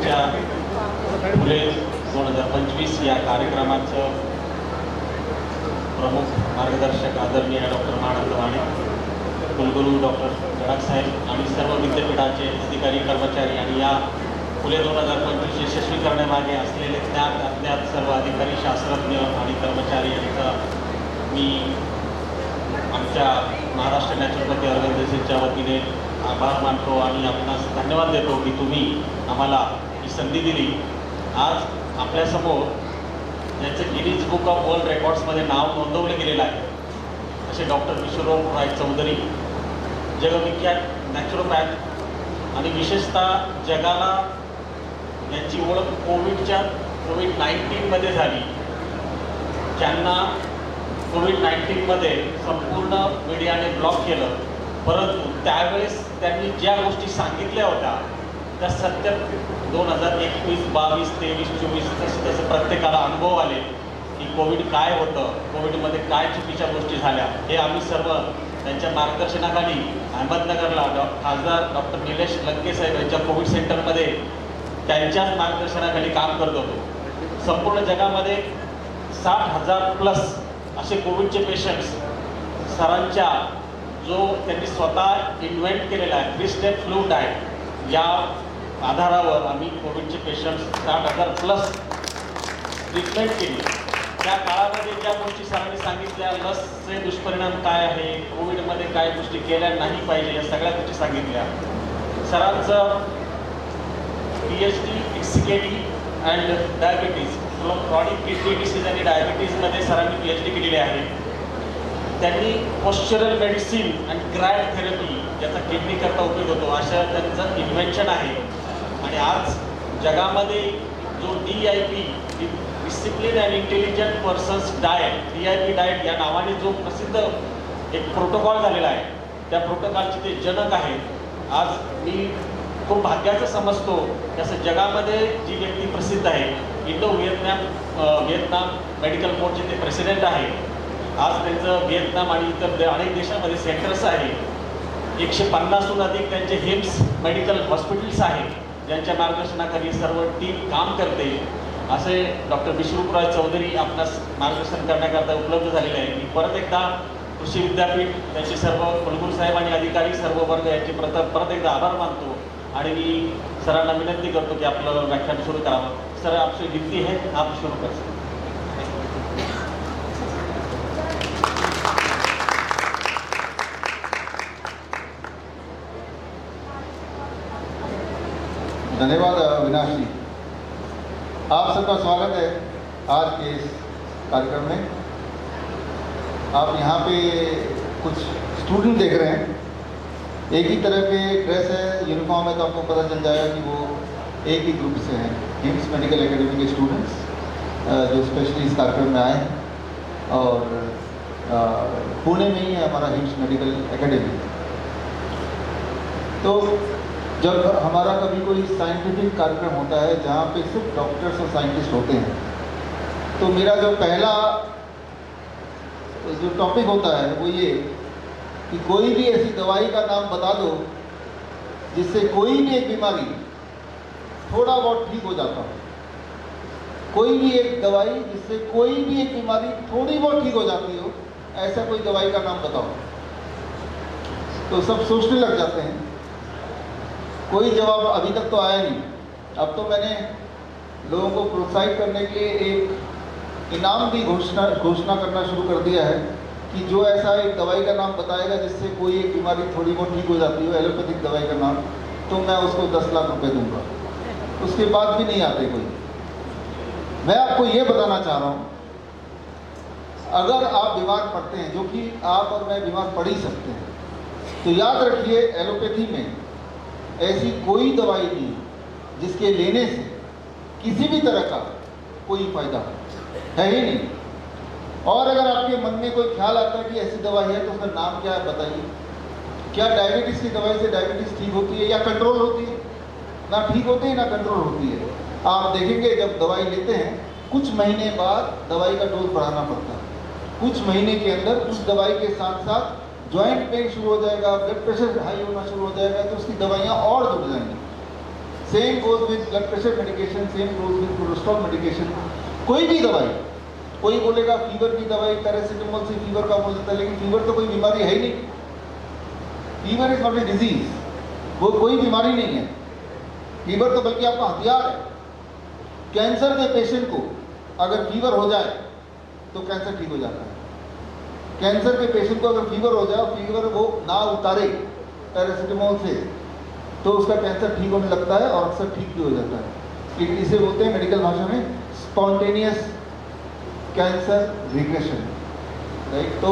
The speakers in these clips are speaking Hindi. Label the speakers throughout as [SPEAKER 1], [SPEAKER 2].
[SPEAKER 1] आजच्या फुले 2025 या कार्यक्रमाचं प्रमुख मार्गदर्शक आदरणीय डॉक्टर मानंद माने, कुलगुरू डॉक्टर जडाक साहेब आणि सर्व विद्यापीठाचे अधिकारी कर्मचारी आणि या फुले 2025 यशस्वी करण्यामागे असलेले ज्ञात अज्ञात सर्व अधिकारी, शास्त्रज्ञ आणि कर्मचारी यांचा मी आमच्या महाराष्ट्र नॅचरोपॅथी ऑर्गनायझेशनच्या वतीने आभार मानतो आणि आपणास धन्यवाद देतो की तुम्ही आम्हाला ही संधी दिली. आज आपल्यासमोर ज्याचं गिनीज बुक ऑफ वर्ल्ड रेकॉर्ड्समध्ये नाव नोंदवलं गेलेलं आहे असे डॉक्टर विश्वराय चौधरी, जगविख्यात नॅचरोपॅथ आणि विशेषतः जगाला यांची ओळख कोविड-19मध्ये झाली. ज्यांना कोविड-19मध्ये संपूर्ण मीडियाने ब्लॉक केलं, परंतु त्यावेळेस त्यांनी ज्या गोष्टी सांगितल्या होत्या त्या सत्य 2021, 22, 23, 24 तसं प्रत्येकाला अनुभव आले की कोविड काय होतं, कोविडमध्ये काय चुकीच्या गोष्टी झाल्या. हे आम्ही सर्व त्यांच्या मार्गदर्शनाखाली अहमदनगरला खासदार डॉक्टर निलेश लंके साहेब यांच्या कोविड सेंटरमध्ये त्यांच्याच मार्गदर्शनाखाली काम करत होतो. संपूर्ण जगामध्ये 60,000+ असे कोविडचे पेशंट्स सरांच्या जो त्यांनी स्वतः इन्व्हेंट केलेला आहे 3 स्टेप फ्लू डाएट या आधारावर आम्ही कोविडचे पेशंट्स 60,000+ ट्रीटमेंट केली. त्या काळामध्ये ज्या गोष्टी सरांनी सांगितल्या, लसचे दुष्परिणाम काय आहे, कोविडमध्ये काय गोष्टी केल्या नाही पाहिजे, या सगळ्या गोष्टी सांगितल्या. सरांचं PhD एक्सिकेटी and diabetes, chronic kidney disease आणि डायबिटीजमध्ये सरांनी PhD केलेली आहे. त्यांनी पॉश्चरल मेडिसिन आणि क्रायट थेरपी ज्याचा किडनीकरता उपयोग होतो अशा त्यांचं इन्व्हेन्शन आहे. आणि आज जगामध्ये जो DIP discipline and intelligent persons diet, DIP diet या नावाने जो प्रसिद्ध एक प्रोटोकॉल झालेला आहे, त्या प्रोटोकॉलचे ते जनक आहेत. आज मी खूप भाग्याचं समजतो जसं जगामध्ये जी व्यक्ती प्रसिद्ध आहे, व्हिएतनाम मेडिकल बोर्डचे ते प्रेसिडेंट आहे. आज त्यांचं व्हिएतनाम आणि इतर अनेक देशांमध्ये सेंटर्स आहे. 150हून अधिक त्यांचे हिम्स मेडिकल हॉस्पिटल्स आहेत, ज्यांच्या मार्गदर्शनाखाली सर्व टीम काम करते. असे डॉक्टर विश्वराय चौधरी आपणास मार्गदर्शन करण्याकरता उपलब्ध झालेले आहे. मी परत एकदा कृषी विद्यापीठ, त्यांचे सर्व कुलगुरू साहेब आणि अधिकारी, सर्व वर्ग यांचे परत एकदा आभार मानतो आणि मी सरांना विनंती करतो की आपलं व्याख्यान सुरू करावं. सर, आपसे विनती है, आप शुरू कर सकते.
[SPEAKER 2] धन्यवाद अविनाश जी, आप सबका स्वागत है आज के इस कार्यक्रम में. आप यहाँ पे कुछ स्टूडेंट देख रहे हैं, एक ही तरह के ड्रेस है, यूनिफॉर्म है, तो आपको पता चल जाएगा कि वो एक ही ग्रुप से हैं. हिम्स मेडिकल एकेडमी के स्टूडेंट्स जो स्पेशली इस कार्यक्रम में आए हैं और पुणे में ही है हमारा हिम्स मेडिकल एकेडमी. तो जब हमारा कभी कोई साइंटिफिक कार्यक्रम होता है जहाँ पे सिर्फ डॉक्टर्स और साइंटिस्ट होते हैं, तो मेरा जो पहला जो टॉपिक होता है वो ये कि कोई भी ऐसी दवाई का नाम बता दो जिससे कोई भी एक बीमारी थोड़ा बहुत ठीक हो जाता हो. कोई भी एक दवाई जिससे कोई भी एक बीमारी थोड़ी बहुत ठीक हो जाती हो, ऐसा कोई दवाई का नाम बताओ. तो सब सोचने लग जाते हैं. कोई जवाब अभी तक तो आया नहीं. अब तो मैंने लोगों को प्रोत्साहित करने के लिए एक इनाम भी घोषणा करना शुरू कर दिया है कि जो ऐसा एक दवाई का नाम बताएगा जिससे कोई एक बीमारी थोड़ी बहुत ठीक हो जाती हो, एलोपैथिक दवाई का नाम, तो मैं उसको 10 लाख रुपए दूंगा. उसके बाद भी नहीं आते कोई. मैं आपको ये बताना चाह रहा हूँ, अगर आप बीमार पड़ते हैं, जो कि आप और मैं बीमार पड़ ही सकते हैं, तो याद रखिए एलोपैथी में ऐसी कोई दवाई नहीं जिसके लेने से किसी भी तरह का कोई फायदा है ही नहीं. और अगर आपके मन में कोई ख्याल आता है कि ऐसी दवाई है तो उसका नाम क्या है बताइए. क्या डायबिटीज़ की दवाई से डायबिटीज़ ठीक होती है या कंट्रोल होती है? ना ठीक होती है ना कंट्रोल होती है. आप देखेंगे जब दवाई लेते हैं कुछ महीने बाद दवाई का डोज बढ़ाना पड़ता है. कुछ महीने के अंदर उस दवाई के साथ साथ जॉइंट पेन शुरू हो जाएगा, ब्लड प्रेशर हाई होना शुरू हो जाएगा, तो उसकी दवाइयाँ और जुड़ जाएंगी. Same goes with blood pressure medication, same goes with cholesterol medication. कोई भी दवाई, कोई बोलेगा फीवर की दवाई पैरासीटामोल से फीवर कम हो जाता है, लेकिन फीवर तो कोई बीमारी है ही नहीं। Fever is not a disease, वो कोई बीमारी नहीं है। फीवर तो बल्कि आपका हथियार है। कैंसर के पेशेंट को अगर फीवर हो जाए तो कैंसर ठीक हो जाता है। कैंसर के पेशेंट को अगर फीवर हो जाए, फीवर वो ना उतारे पैरासीटामोल से, तो उसका कैंसर ठीक होने लगता है और अक्सर ठीक भी हो जाता है। इसे बोलते हैं मेडिकल भाषा में स्पॉन्टेनियस कैंसर रिग्रेशन, राइट। तो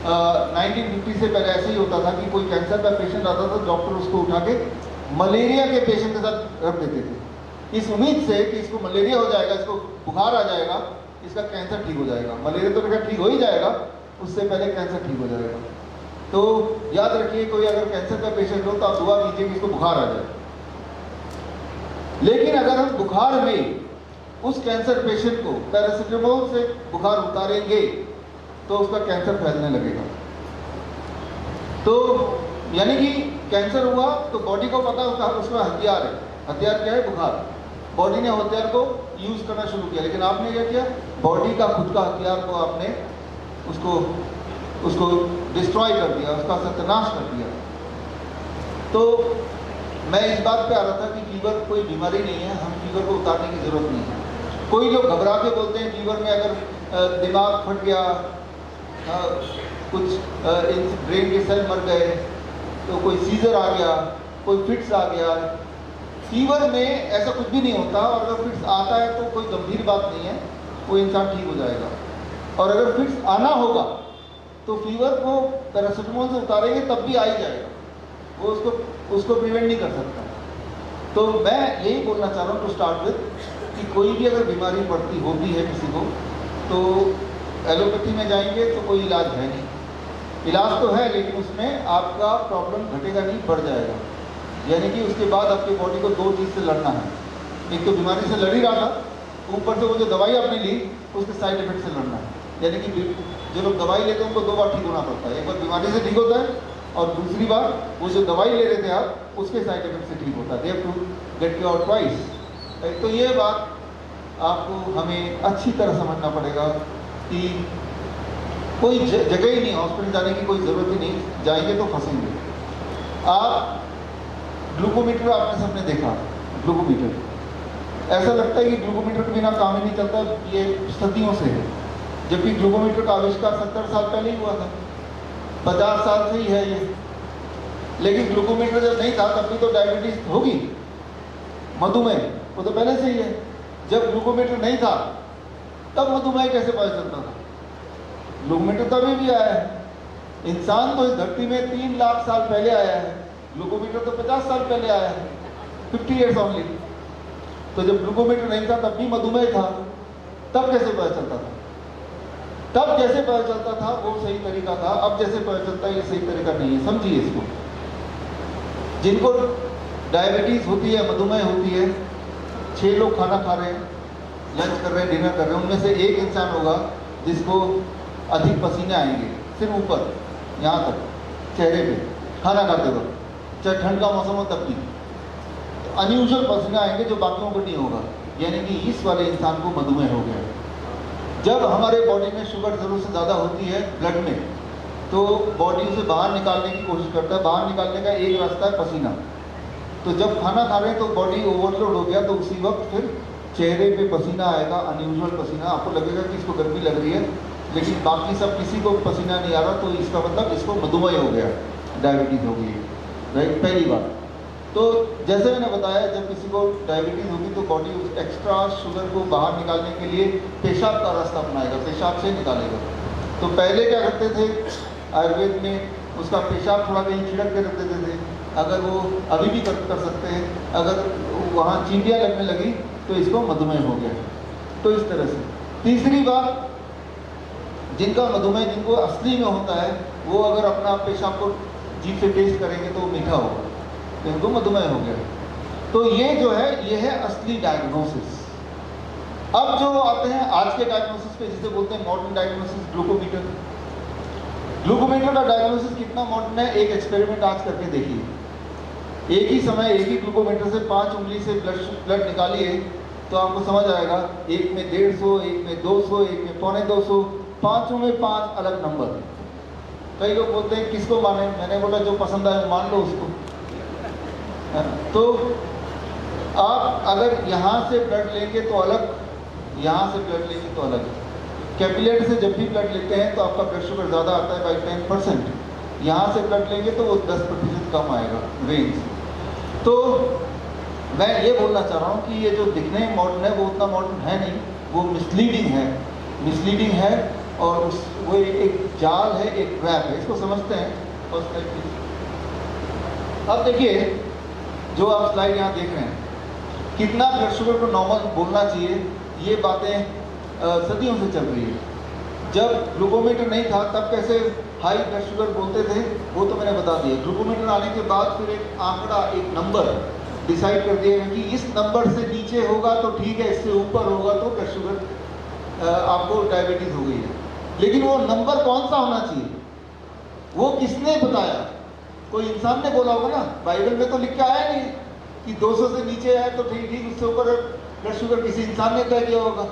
[SPEAKER 2] 1950 से पहले ऐसे ही होता था कि कोई कैंसर का पेशेंट आता था, डॉक्टर उसको उठा के मलेरिया के पेशेंट के साथ रख देते थे, इस उम्मीद से कि इसको मलेरिया हो जाएगा, इसको बुखार आ जाएगा, इसका कैंसर ठीक हो जाएगा। मलेरिया तो बेटा ठीक हो ही जाएगा, उससे पहले कैंसर ठीक हो जाएगा। तो याद रखिए, कोई अगर कैंसर का पेशेंट हो तो आप दुआ कीजिए कि इसको बुखार आ जाए। लेकिन अगर हम बुखार में उस कैंसर पेशेंट को पैरासीटामोल से बुखार उतारेंगे तो उसका कैंसर फैलने लगेगा। तो यानी कि कैंसर हुआ तो बॉडी को पता उसका हथियार है। हथियार क्या है? बुखार। बॉडी ने हथियार को यूज करना शुरू किया, लेकिन आपने क्या किया? बॉडी का खुद का हथियार को आपने उसको डिस्ट्रॉय कर दिया, उसका सत्यानाश कर दिया। तो मैं इस बात पे आ रहा था कि फीवर कोई बीमारी नहीं है, हम फीवर को उतारने की जरूरत नहीं है। कोई लोग घबरा के बोलते हैं फीवर में अगर दिमाग फट गया, कुछ ब्रेन के सेल मर गए, तो कोई सीजर आ गया, कोई फिट्स आ गया। फीवर में ऐसा कुछ भी नहीं होता, और अगर फिट्स आता है तो कोई गंभीर बात नहीं है, वो इंसान ठीक हो जाएगा। और अगर फिट्स आना होगा तो फीवर को पैरासीटामोल से उतारेंगे तब भी आ ही जाएगा, वो उसको प्रिवेंट नहीं कर सकता। तो मैं यही बोलना चाह रहा हूँ टू स्टार्ट विद कि कोई भी अगर बीमारी पड़ती होती है किसी को, तो एलोपैथी में जाएंगे तो कोई इलाज है नहीं। इलाज तो है, लेकिन उसमें आपका प्रॉब्लम घटेगा नहीं, बढ़ जाएगा। यानी कि उसके बाद आपकी बॉडी को दो चीज़ से लड़ना है। एक तो बीमारी से लड़ ही रहा था, ऊपर से वो जो दवाई आपने ली उसके साइड इफेक्ट से लड़ना है। यानी कि जो लोग दवाई लेते हैं उनको दो बार ठीक होना पड़ता है। एक बार बीमारी से ठीक होता है, और दूसरी बार वो जो दवाई ले रहे थे आप उसके साइड इफेक्ट से ठीक होता है। They have to get cure twice. तो ये बात आपको हमें अच्छी तरह समझना पड़ेगा कि कोई जगह ही नहीं, हॉस्पिटल जाने की कोई ज़रूरत ही नहीं, जाएंगे तो फंसेंगे। आप ग्लूकोमीटर आपने सबने देखा, ग्लूकोमीटर ऐसा लगता है कि ग्लूकोमीटर के बिना काम ही नहीं चलता, ये सदियों से है। जबकि ग्लूकोमीटर का आविष्कार 70 साल पहले ही हुआ था, 50 साल से ही है ये। लेकिन ग्लूकोमीटर जब नहीं था तब भी तो डायबिटीज होगी, मधुमेह वो तो पहले से ही है। जब ग्लूकोमीटर नहीं था तब मधुमेह कैसे पता चलता था? ग्लूकोमीटर तभी भी आया है। इंसान तो इस धरती में 3 लाख साल पहले आया है, ग्लूकोमीटर तो 50 साल पहले आया है, 50 years ओनली। तो जब ग्लूकोमीटर नहीं था तब भी मधुमेह था, तब कैसे पता चलता था? तब जैसे पता चलता था वो सही तरीका था, अब जैसे पता चलता है ये सही तरीका नहीं है। समझिए इसको। जिनको डायबिटीज होती है, मधुमेह होती है, 6 लोग खाना खा रहे हैं, लंच कर रहे हैं, डिनर कर रहे हैं, उनमें से एक इंसान होगा जिसको अधिक पसीने आएंगे, सिर्फ ऊपर यहाँ तक चेहरे पे, खाना खाते वक्त, चाहे ठंड का मौसम हो तब भी अनयूजुअल पसीने आएंगे जो बाकियों को नहीं होगा। यानी कि इस वाले इंसान को मधुमेह हो गया। जब हमारे बॉडी में शुगर ज़रूरत से ज़्यादा होती है ब्लड में, तो बॉडी उसे बाहर निकालने की कोशिश करता है। बाहर निकालने का एक रास्ता है पसीना। तो जब खाना खा रहे हैं तो बॉडी ओवरलोड हो गया, तो उसी वक्त फिर चेहरे पे पसीना आएगा, अनयूजुअल पसीना। आपको लगेगा कि इसको गर्मी लग रही है, लेकिन बाकी सब किसी को पसीना नहीं आ रहा, तो इसका मतलब इसको मधुमेह हो गया, डायबिटीज़ हो गई, राइट। पहली बात तो जैसे मैंने बताया, जब किसी को डायबिटीज़ होगी तो बॉडी उस एक्स्ट्रा शुगर को बाहर निकालने के लिए पेशाब का रास्ता अपनाएगा, पेशाब से निकालेगा। तो पहले क्या करते थे आयुर्वेद में, उसका पेशाब थोड़ा कहीं छिड़क के रख देते थे। अगर वो अभी भी कर सकते हैं, अगर वहाँ चींटियाँ लगने लगी तो इसको मधुमेह हो गया। तो इस तरह से। तीसरी बात, जिनका मधुमेह, जिनको असली में होता है, वो अगर अपना पेशाब को जीभ से टेस्ट करेंगे तो वो मीठा होगा, तो इनको मधुमेह हो गया। तो ये जो है, ये है असली डायग्नोसिस। अब जो आते हैं आज के डायग्नोसिस पे, जिसे बोलते हैं मॉडर्न डायग्नोसिस, ग्लूकोमीटर। ग्लूकोमीटर का डायग्नोसिस कितना मॉडर्न है, एक एक्सपेरिमेंट आज करके देखिए। एक ही समय एक ही ग्लूकोमीटर से 5 उंगली से ब्लड निकालिए तो आपको समझ आएगा, एक में 150, एक में 200, एक में 250, पाँचों में 5 अलग नंबर। कई लोग बोलते हैं किसको माने, मैंने बोला जो पसंद आए मान लो उसको। तो आप अगर यहाँ से ब्लड लेंगे तो अलग, यहाँ से ब्लड लेंगे तो अलग। कैपिलरी से जब भी ब्लड लेते हैं तो आपका ब्लड शुगर ज़्यादा आता है बाई 10%, यहाँ से ब्लड लेंगे तो वो 10% कम आएगा रेंज। तो मैं ये बोलना चाह रहा हूँ कि ये जो दिखने में मॉडर्न है वो उतना मॉडर्न है नहीं, वो मिसलीडिंग है और वो एक जाल है, एक ट्रैप है, इसको समझते हैं। First slide please. अब देखिए जो आप स्लाइड यहाँ देख रहे हैं, कितना ब्लड शुगर को नॉर्मल बोलना चाहिए, ये बातें सदियों से चल रही है। जब ग्लूकोमीटर नहीं था तब कैसे हाई ब्लड शुगर बोलते थे वो तो मैंने बता दिया। ग्लूकोमीटर आने के बाद फिर एक आंकड़ा, एक नंबर डिसाइड कर दिया कि इस नंबर से नीचे होगा तो ठीक है, इससे ऊपर होगा तो ब्लड शुगर आपको डायबिटीज़ हो गई है। लेकिन वो नंबर कौन सा होना चाहिए वो किसने बताया? कोई इंसान ने बोला होगा ना, बाइबल में तो लिख के आया नहीं कि 200 से नीचे है तो ठीक, उससे ऊपर ब्लड शुगर किसी इंसान ने तय किया होगा,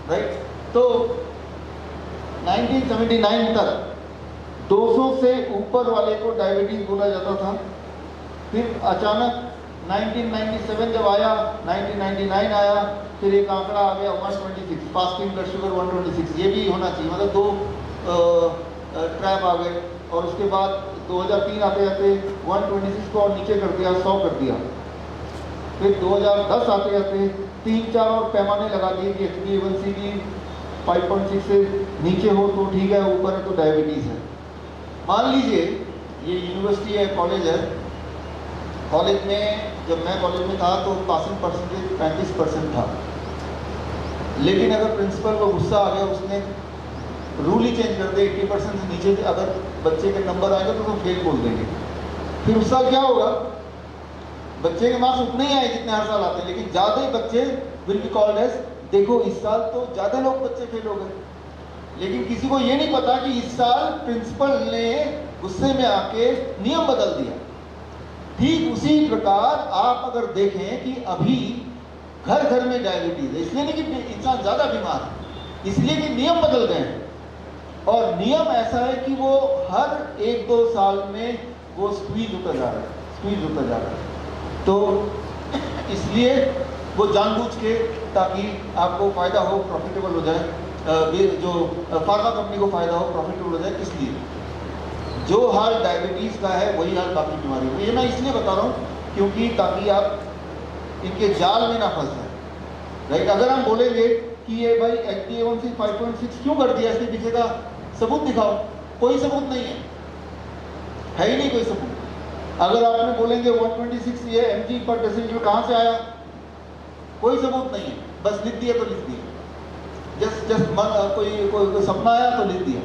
[SPEAKER 2] राइट। तो 1979 तक 200 से ऊपर वाले को डायबिटीज बोला जाता था। फिर अचानक 1997 जब आया, 1999 आया, फिर एक आंकड़ा आ गया 126, फास्टिंग ब्लड शुगर 126, ये भी होना चाहिए, मतलब 2 ट्रैप आ गए। और उसके बाद 2003 आते आते 126 को और नीचे कर दिया, 100 कर दिया। फिर 2010 आते आते 3-4 और पैमाने लगा दिए कि HbA1c भी 5.6 से नीचे हो तो ठीक है, ऊपर है तो डायबिटीज़ है। मान लीजिए ये यूनिवर्सिटी है, कॉलेज है, कॉलेज में जब मैं कॉलेज में था तो पासिंग परसेंटेज 35% था। लेकिन अगर प्रिंसिपल को गुस्सा आ गया, उसने रूल ही चेंज कर दे, 80% से नीचे अगर बच्चे के नंबर आएंगे तो फेल बोल देंगे। फिर उस साल क्या होगा? बच्चे के मार्क्स उतने ही आए जितने हर साल आते हैं, लेकिन ज़्यादा ही बच्चे विल बी कॉल्ड एज, देखो इस साल तो ज़्यादा लोग बच्चे फेल हो गए। लेकिन किसी को ये नहीं पता कि इस साल प्रिंसिपल ने गुस्से में आके नियम बदल दिया। ठीक उसी प्रकार आप अगर देखें कि अभी घर घर में डायबिटीज है, इसलिए नहीं कि इंसान ज़्यादा बीमार है, इसलिए कि नियम बदल गए हैं। और नियम ऐसा है कि वो हर 1-2 साल में वो स्क्वीज होता जा रहा है, तो इसलिए वो जानबूझ के, ताकि आपको फ़ायदा हो, प्रॉफिटेबल हो जाए, जो फार्मा कंपनी को फ़ायदा हो, प्रॉफिटेबल हो जाए, इसलिए जो हाल डायबिटीज़ का है वही हाल बाकी बीमारियों का। ये मैं इसलिए बता रहा हूँ क्योंकि ताकि आप इनके जाल में ना फंस जाए, राइट। अगर हम बोलेंगे कि ये भाई HbA1c 5.6 क्यों कर दिया, इसके पीछे का सबूत दिखाओ, कोई सबूत नहीं है ही नहीं कोई सबूत। अगर आपने बोलेंगे 126 ये mg/dL कहाँ से आया, कोई सबूत नहीं है, बस लिख दिया तो लिख दिया, जस्ट कोई सपना आया तो लिख दिया,